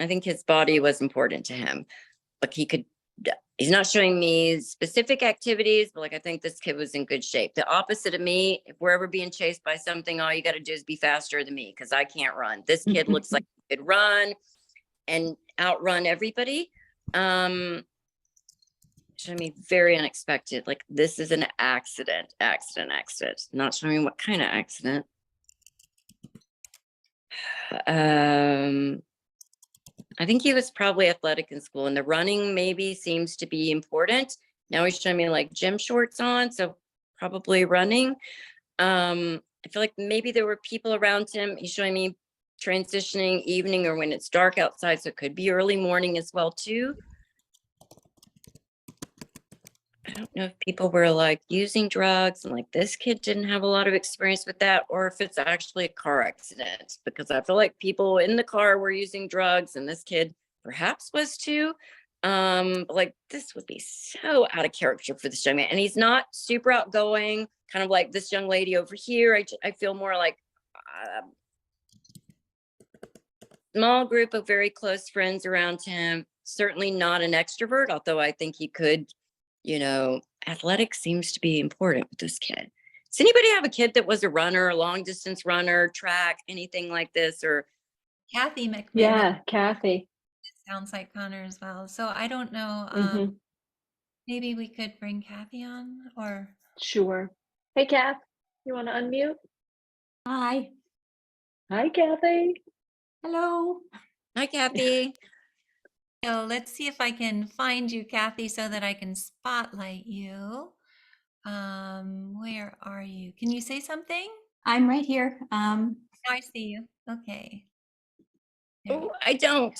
I think his body was important to him. Like he's not showing me specific activities, but like, I think this kid was in good shape. The opposite of me, if we're ever being chased by something, all you got to do is be faster than me, because I can't run. This kid looks like he could run and outrun everybody. Showing me very unexpected. Like this is an accident. Not showing me what kind of accident. I think he was probably athletic in school, and the running maybe seems to be important. Now he's showing me like gym shorts on, so probably running. I feel like maybe there were people around him. He's showing me transitioning evening or when it's dark outside, so it could be early morning as well too. I don't know if people were like using drugs and like this kid didn't have a lot of experience with that, or if it's actually a car accident, because I feel like people in the car were using drugs and this kid perhaps was too. But like this would be so out of character for this young man, and he's not super outgoing, kind of like this young lady over here. I feel more like small group of very close friends around him. Certainly not an extrovert, although I think he could, athletics seems to be important with this kid. Does anybody have a kid that was a runner, a long distance runner, track, anything like this? Or Kathy McMahon. Yeah, Kathy. It sounds like Connor as well. So I don't know. Mhm. Maybe we could bring Kathy on, or Sure. Hey, Kath, you want to unmute? Hi. Hi, Kathy. Hello. hi, Kathy. so let's see if I can find you, Kathy, so that I can spotlight you. Where are you? Can you say something? I'm right here. Oh, I see you. Okay. There you Oh, I don't.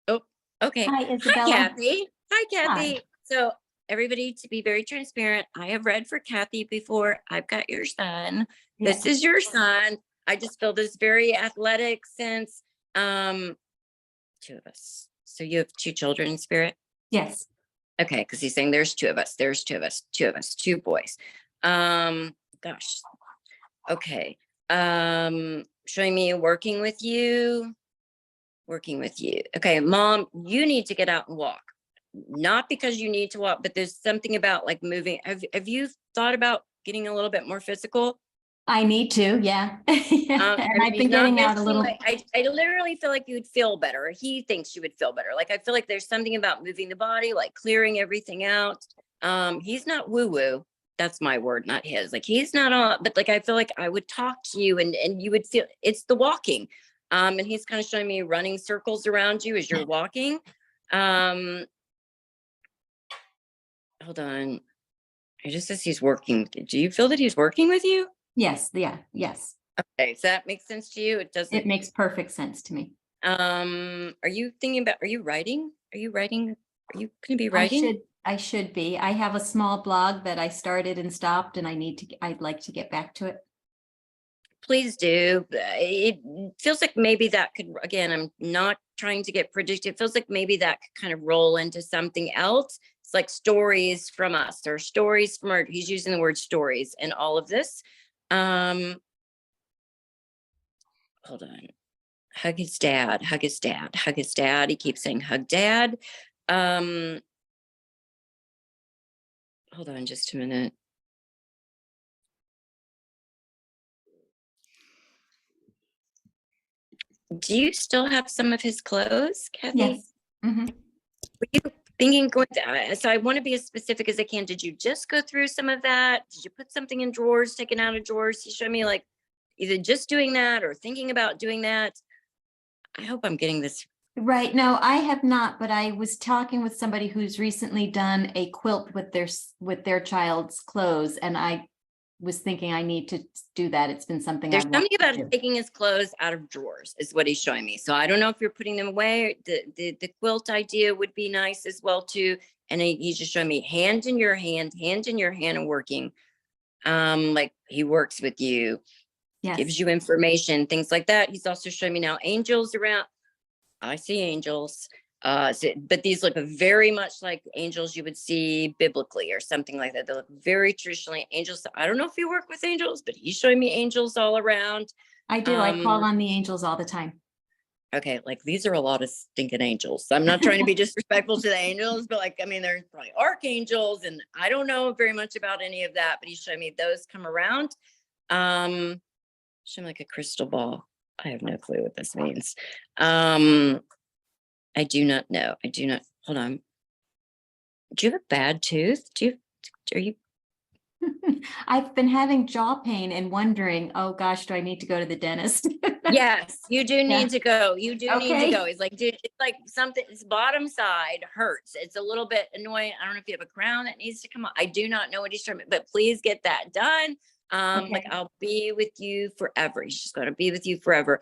Oh, okay. Hi, Hi, Isabella. Kathy. Hi, Kathy. Hi. So everybody, to be very transparent, I have read for Kathy before. I've got your son. This Yes. is your son. I just feel this very athletic sense. Two of us. So you have two children in spirit? Yes. Okay, because he's saying there's two of us. There's two of us. Two boys. Gosh. Okay. Showing me working with you. Okay, Mom, you need to get out and walk. Not because you need to walk, but there's something about like moving. Have you thought about getting a little bit more physical? I need to, yeah. Yeah. And I've been not getting out a little. necessarily- I literally feel like you would feel better. He thinks you would feel better. Like I feel like there's something about moving the body, like clearing everything out. He's not woo-woo. That's my word, not his. Like he's not on, but like I feel like I would talk to you and you would feel it's the walking. And he's kind of showing me running circles around you as you're walking. Hold on. It just says he's working. Do you feel that he's working with you? Yes. Yeah. Yes. Okay, so that makes sense to you. It doesn't. It makes perfect sense to me. Are you thinking about, are you writing? Are you going to be writing? I should be. I have a small blog that I started and stopped, and I'd like to get back to it. Please do. It feels like maybe that could, again, I'm not trying to get predictive. It feels like maybe that could kind of roll into something else. It's like stories from us or stories from he's using the word stories in all of this. Hold on. Hug his dad. He keeps saying hug dad. Hold on just a minute. Do you still have some of his clothes, Kathy? Yes. Mhm. thinking so I want to be as specific as I can. Did you just go through some of that? Did you put something in drawers, taken out of drawers? He showed me like either just doing that or thinking about doing that. I hope I'm getting this. Right. No, I have not, but I was talking with somebody who's recently done a quilt with their child's clothes, and I was thinking I need to do that. It's been something There's I've something wanted to about do. taking his clothes out of drawers is what he's showing me. So I don't know if you're putting them away. The quilt idea would be nice as well too. And he's just showing me hand in your hand and working. Like he works with you, Yes. gives you information, things like that. He's also showing me now angels around. I see angels. But these look very much like angels you would see biblically or something like that. They look very traditionally angels. I don't know if you work with angels, but he's showing me angels all around. I do. I call on the angels all the time. Okay, like these are a lot of stinking angels. I'm not trying to be disrespectful to the angels, but like, I mean, there's probably archangels, and I don't know very much about any of that, but he's showing me those come around. Show me like a crystal ball. I have no clue what this means. I do not know. I do not. Hold on. Do you have a bad tooth? Are you? I've been having jaw pain and wondering, oh gosh, do I need to go to the dentist? Yes, you do Yeah. need to go. You do need to Okay. go. It's like, dude, it's like something, its bottom side hurts. It's a little bit annoying. I don't know if you have a crown that needs to come off. I do not know what he's trying, but please get that done. Like Okay. I'll be with you forever. He's just going to be with you forever.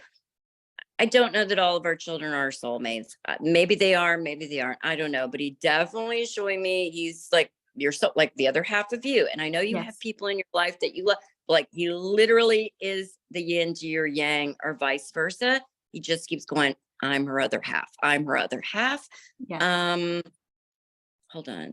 I don't know that all of our children are soulmates. Maybe they are, maybe they aren't. I don't know, but he definitely is showing me he's like, you're so like the other half of you. And I know you have Yes. people in your life that you love, like he literally is the yin to your yang or vice versa. He just keeps going, I'm her other half. I'm her other half. Yeah. Hold on.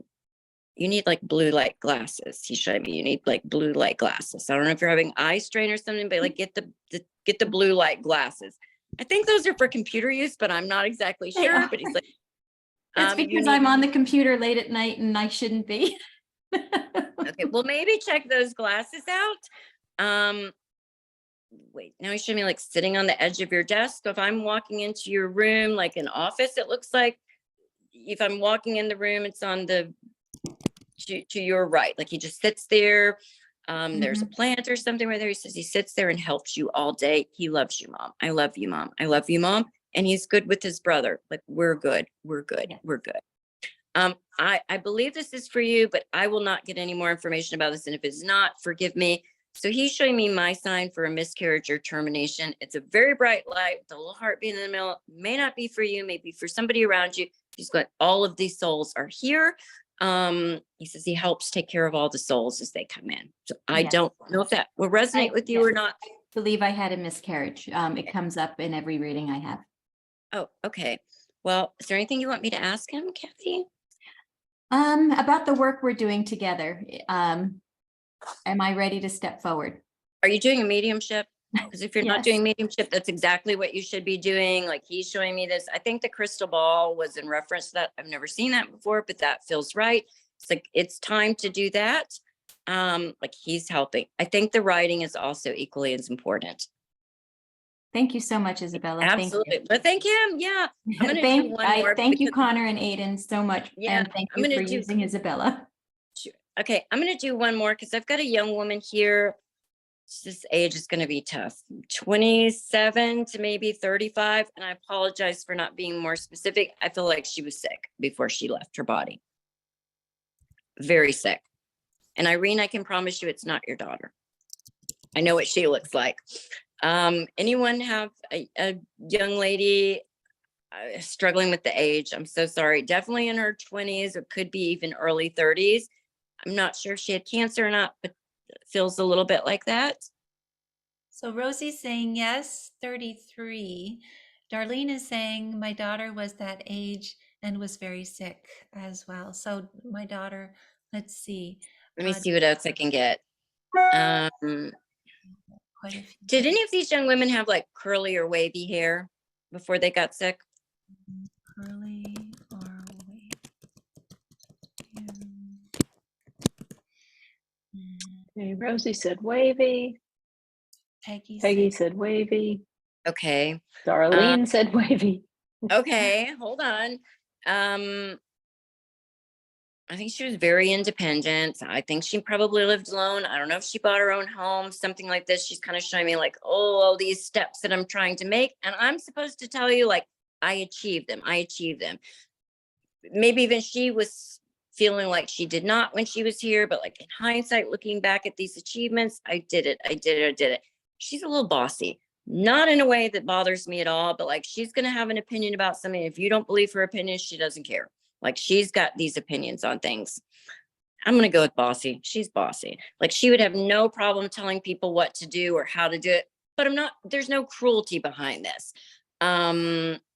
You need like blue light glasses. He showed me you need like blue light glasses. I don't know if you're having eye strain or something, but like get the blue light glasses. I think those are for computer use, but I'm not exactly They sure. are. But he's like, It's you because need- I'm on the computer late at night and I shouldn't be. okay, well, maybe check those glasses out. Wait, now he's showing me like sitting on the edge of your desk. So if I'm walking into your room, like an office, it looks like if I'm walking in the room, it's on the to your right. Like he just sits there. There's a plant or something right there. He says he sits there and helps you all day. He loves you, Mom. I love you, Mom. I love you, Mom. And he's good with his brother. Like we're good. We're good. Yeah. We're good. I believe this is for you, but I will not get any more information about this. And if it's not, forgive me. So he's showing me my sign for a miscarriage or termination. It's a very bright light with a little heartbeat in the middle. May not be for you, maybe for somebody around you. He's got all of these souls are here. He says he helps take care of all the souls as they come in. So I Yes. don't know if that will resonate with you or not. I believe I had a miscarriage. It comes up in every reading I have. Oh, okay. Well, is there anything you want me to ask him, Kathy? About the work we're doing together. Am I ready to step forward? Are you doing a mediumship? Because if you're not Yes. doing mediumship, that's exactly what you should be doing. Like he's showing me this. I think the crystal ball was in reference to that. I've never seen that before, but that feels right. It's like it's time to do that. Like he's helping. I think the writing is also equally as important. Thank you so much, Isabella. Absolutely. But thank him. Yeah. I'm gonna do one more Thank you, because- Connor and Aiden, so much. Yeah, And thank I'm you gonna for do- using Isabella. Okay, I'm gonna do one more because I've got a young woman here. This age is gonna be tough. 27 to maybe 35. And I apologize for not being more specific. I feel like she was sick before she left her body. Very sick. And Irene, I can promise you it's not your daughter. I know what she looks like. Anyone have a young lady struggling with the age? I'm so sorry. Definitely in her 20s, or could be even early 30s. I'm not sure if she had cancer or not, but it feels a little bit like that. So Rosie's saying yes, 33. Darlene is saying my daughter was that age and was very sick as well. So my daughter, let's see. Let me see what else I can get. Quite a few. Did any of these young women have like curly or wavy hair before they got sick? Curly or wavy. Okay, Rosie said wavy. Peggy said wavy. Okay. Darlene said wavy. Okay, hold on. I think she was very independent. I think she probably lived alone. I don't know if she bought her own home, something like this. She's kind of showing me like, oh, all these steps that I'm trying to make. And I'm supposed to tell you, like, I achieved them. I achieved them. Maybe even she was feeling like she did not when she was here, but like in hindsight, looking back at these achievements, I did it. I did it. I did it. She's a little bossy, not in a way that bothers me at all, but like she's going to have an opinion about something. If you don't believe her opinion, she doesn't care. Like she's got these opinions on things. I'm going to go with bossy. She's bossy. Like she would have no problem telling people what to do or how to do it, but there's no cruelty behind this.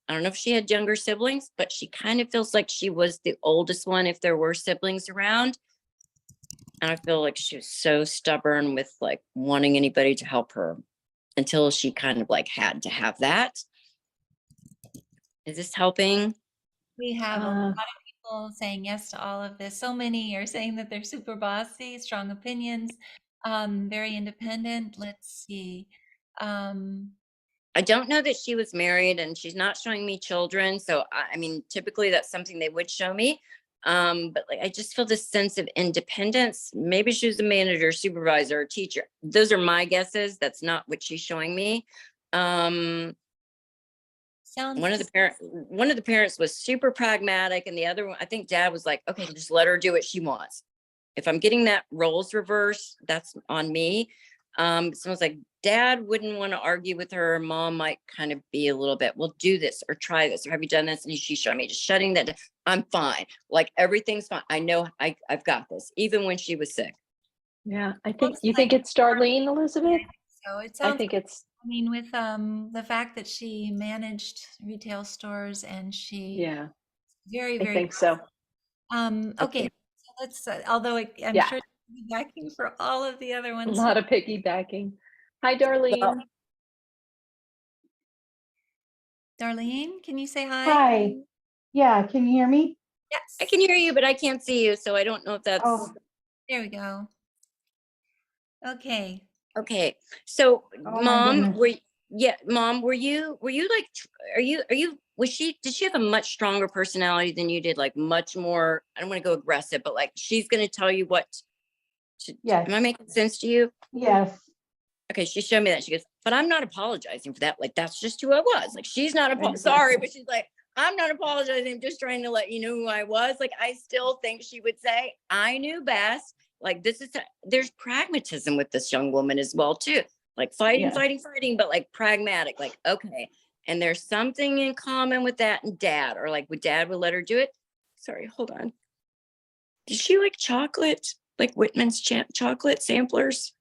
I don't know if she had younger siblings, but she kind of feels like she was the oldest one if there were siblings around. And I feel like she was so stubborn with like wanting anybody to help her until she kind of like had to have that. Is this helping? We have a lot of people saying yes to all of this. So many are saying that they're super bossy, strong opinions, very independent. Let's see. I don't know that she was married, and she's not showing me children. So, I mean, typically that's something they would show me. But like, I just feel this sense of independence. Maybe she was a manager, supervisor, or teacher. Those are my guesses. That's not what she's showing me. Sounds One of the parents was super pragmatic, and the other one, I think dad was like, okay, just let her do what she wants. If I'm getting that roles reverse, that's on me. Someone's like, dad wouldn't want to argue with her. Mom might kind of be a little bit, well, do this or try this, or have you done this? And she's showing me, just shutting that down. I'm fine. Like everything's fine. I know I've got this, even when she was sick. Yeah, I think you think it's Darlene, Elizabeth? so. It I sounds. think it's I mean, with the fact that she managed retail stores and she yeah, very, I very think so. okay. think- So let's although I'm Yeah. sure it's backing for all of the other A ones. lot of piggybacking. Hi, Darlene. Well, Darlene, can you say hi? Hi. Yeah, can you hear me? Yes. I can hear you, but I can't see you. So I don't know if that's Oh, There we go. Okay. okay. So oh my mom, goodness. mom, were you like, did she have a much stronger personality than you did? Like much more, I don't want to go aggressive, but like she's going to tell you what Yes. am I making sense to you? Yes. Okay, she showed me that. She goes, but I'm not apologizing for that. Like, that's just who I was. Like, she's not sorry, Exactly. but she's like, I'm not apologizing. I'm just trying to let you know who I was. Like, I still think she would say, I knew best. Like, there's pragmatism with this young woman as well, too. Like fighting, Yeah. fighting, but like pragmatic. Like, okay. And there's something in common with that and dad, or like, would dad would let her do it? Sorry, hold on. Did she like chocolate? Like Whitman's chocolate samplers?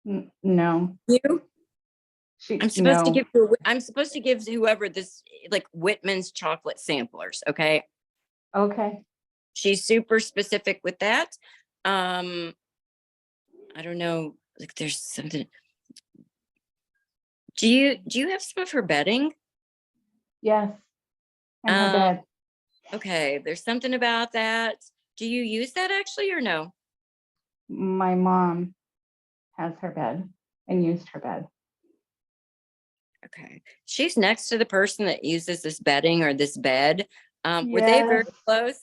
No. You? I'm supposed to No. give whoever this like Whitman's chocolate samplers. Okay. Okay. She's super specific with that. I don't know. Like there's something. Do you have some of her bedding? Yes. And her bed. Okay. There's something about that. Do you use that actually or no? My mom has her bed and used her bed. Okay. She's next to the person that uses this bedding or this bed. Were they very Yes. close?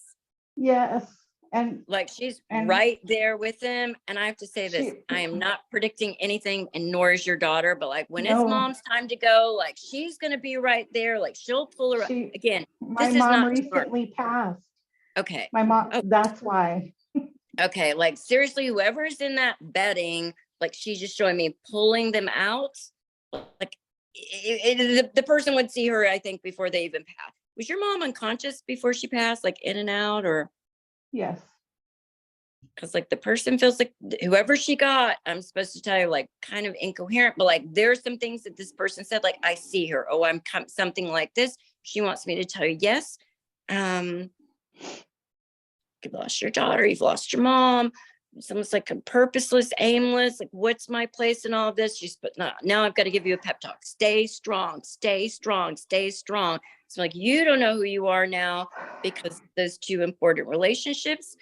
Yes. And Like she's and right there with him. And I have to say this, she I am not predicting anything, and nor is your daughter, but like when it's no, mom's time to go, like she's gonna be right there. Like she'll pull her she again. my This is mom not smart. recently passed. Okay. My mom, Oh, that's why. okay. Like seriously, whoever's in that bedding, like she's just showing me pulling them out. Like the person would see her, I think, before they even passed. Was your mom unconscious before she passed, like in and out, or? Yes. Because like the person feels like whoever she got, I'm supposed to tell you, like kind of incoherent, but like there's some things that this person said, like I see her. Oh, something like this. She wants me to tell you, yes. You've lost your daughter, you've lost your mom. It's almost like a purposeless, aimless, like what's my place in all of this? She's but now I've got to give you a pep talk. Stay strong, stay strong, stay strong. It's like you don't know who you are now because those two important relationships.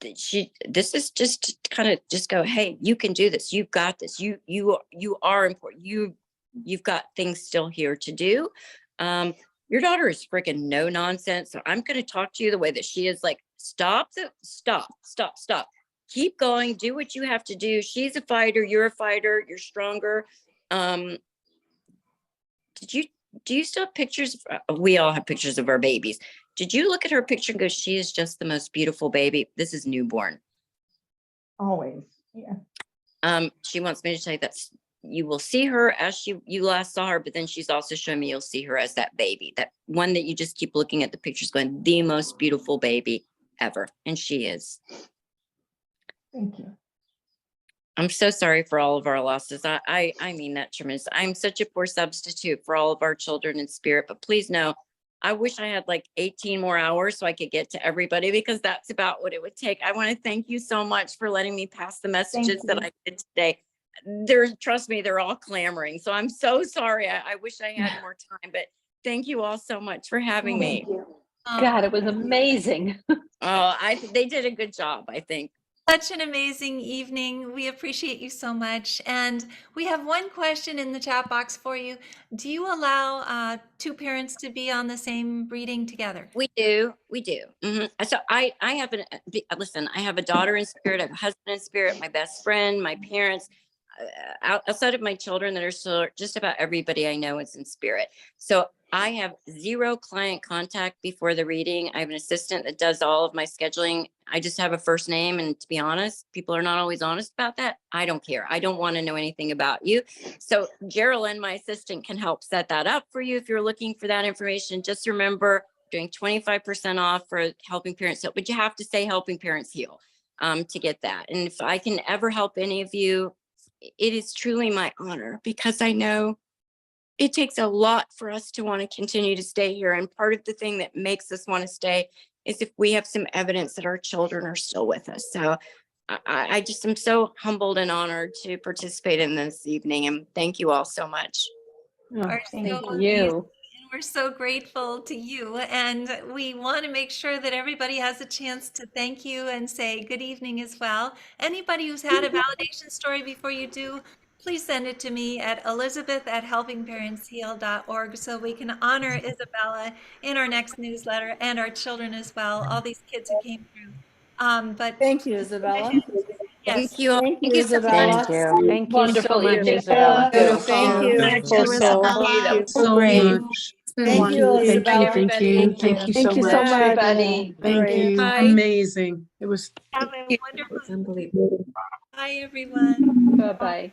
This is just to kind of just go, hey, you can do this, you've got this, you are important, you've got things still here to do. Your daughter is freaking no nonsense. So I'm going to talk to you the way that she is. Like, stop, stop. Keep going. Do what you have to do. She's a fighter. You're a fighter. You're stronger. Do you still have pictures? We all have pictures of our babies. Did you look at her picture and go, she is just the most beautiful baby? This is newborn. Always. Yeah. She wants me to tell you that you will see her as you last saw her, but then she's also showing me you'll see her as that baby, that one that you just keep looking at the pictures going, the most beautiful baby ever. And she is. Thank you. I'm so sorry for all of our losses. I mean that tremendous. I'm such a poor substitute for all of our children in spirit, but please know, I wish I had like 18 more hours so I could get to everybody, because that's about what it would take. I want to thank you so much for letting me pass the messages that I did today. Trust me, they're all clamoring. So I'm so sorry. I wish I had more time, but thank you all so much for having me. God, it was amazing. They did a good job, I think. Such an amazing evening. We appreciate you so much. And we have one question in the chat box for you. Do you allow two parents to be on the same reading together? We do. So I have listen, I have a daughter in spirit, I have a husband in spirit, my best friend, my parents, outside of my children that are still, just about everybody I know is in spirit. So I have 0 client contact before the reading. I have an assistant that does all of my scheduling. I just have a first name. And to be honest, people are not always honest about that. I don't care. I don't want to know anything about you. So Geraldine, my assistant, can help set that up for you if you're looking for that information. Just remember, doing 25% off for Helping Parents Heal, but you have to say Helping Parents Heal to get that. And if I can ever help any of you, it is truly my honor, because I know it takes a lot for us to want to continue to stay here. And part of the thing that makes us want to stay is if we have some evidence that our children are still with us. So I just am so humbled and honored to participate in this evening. And thank you all so much. Thank so you. We're so grateful to you, and we want to make sure that everybody has a chance to thank you and say good evening as well. Anybody who's had a validation story before you do, please send it to me at elizabeth@helpingparentsheal.org so we can honor Isabella in our next newsletter, and our children as well, all these kids who came through. But Thank you, Isabella. yes, Thank you all. Thank you, Thank you so Isabella. much. Thank you. Thank you so Wonderful much, evening. Isabella. Thank you. Beautiful soul. That was So great. much. It's been Thank you, wonderful. Isabella. Thank you. Thank you so Thank you so much. much. Everybody. Thank Great. you. Bye. Amazing. It was have a wonderful Unbelievable. bye, everyone. Bye-bye.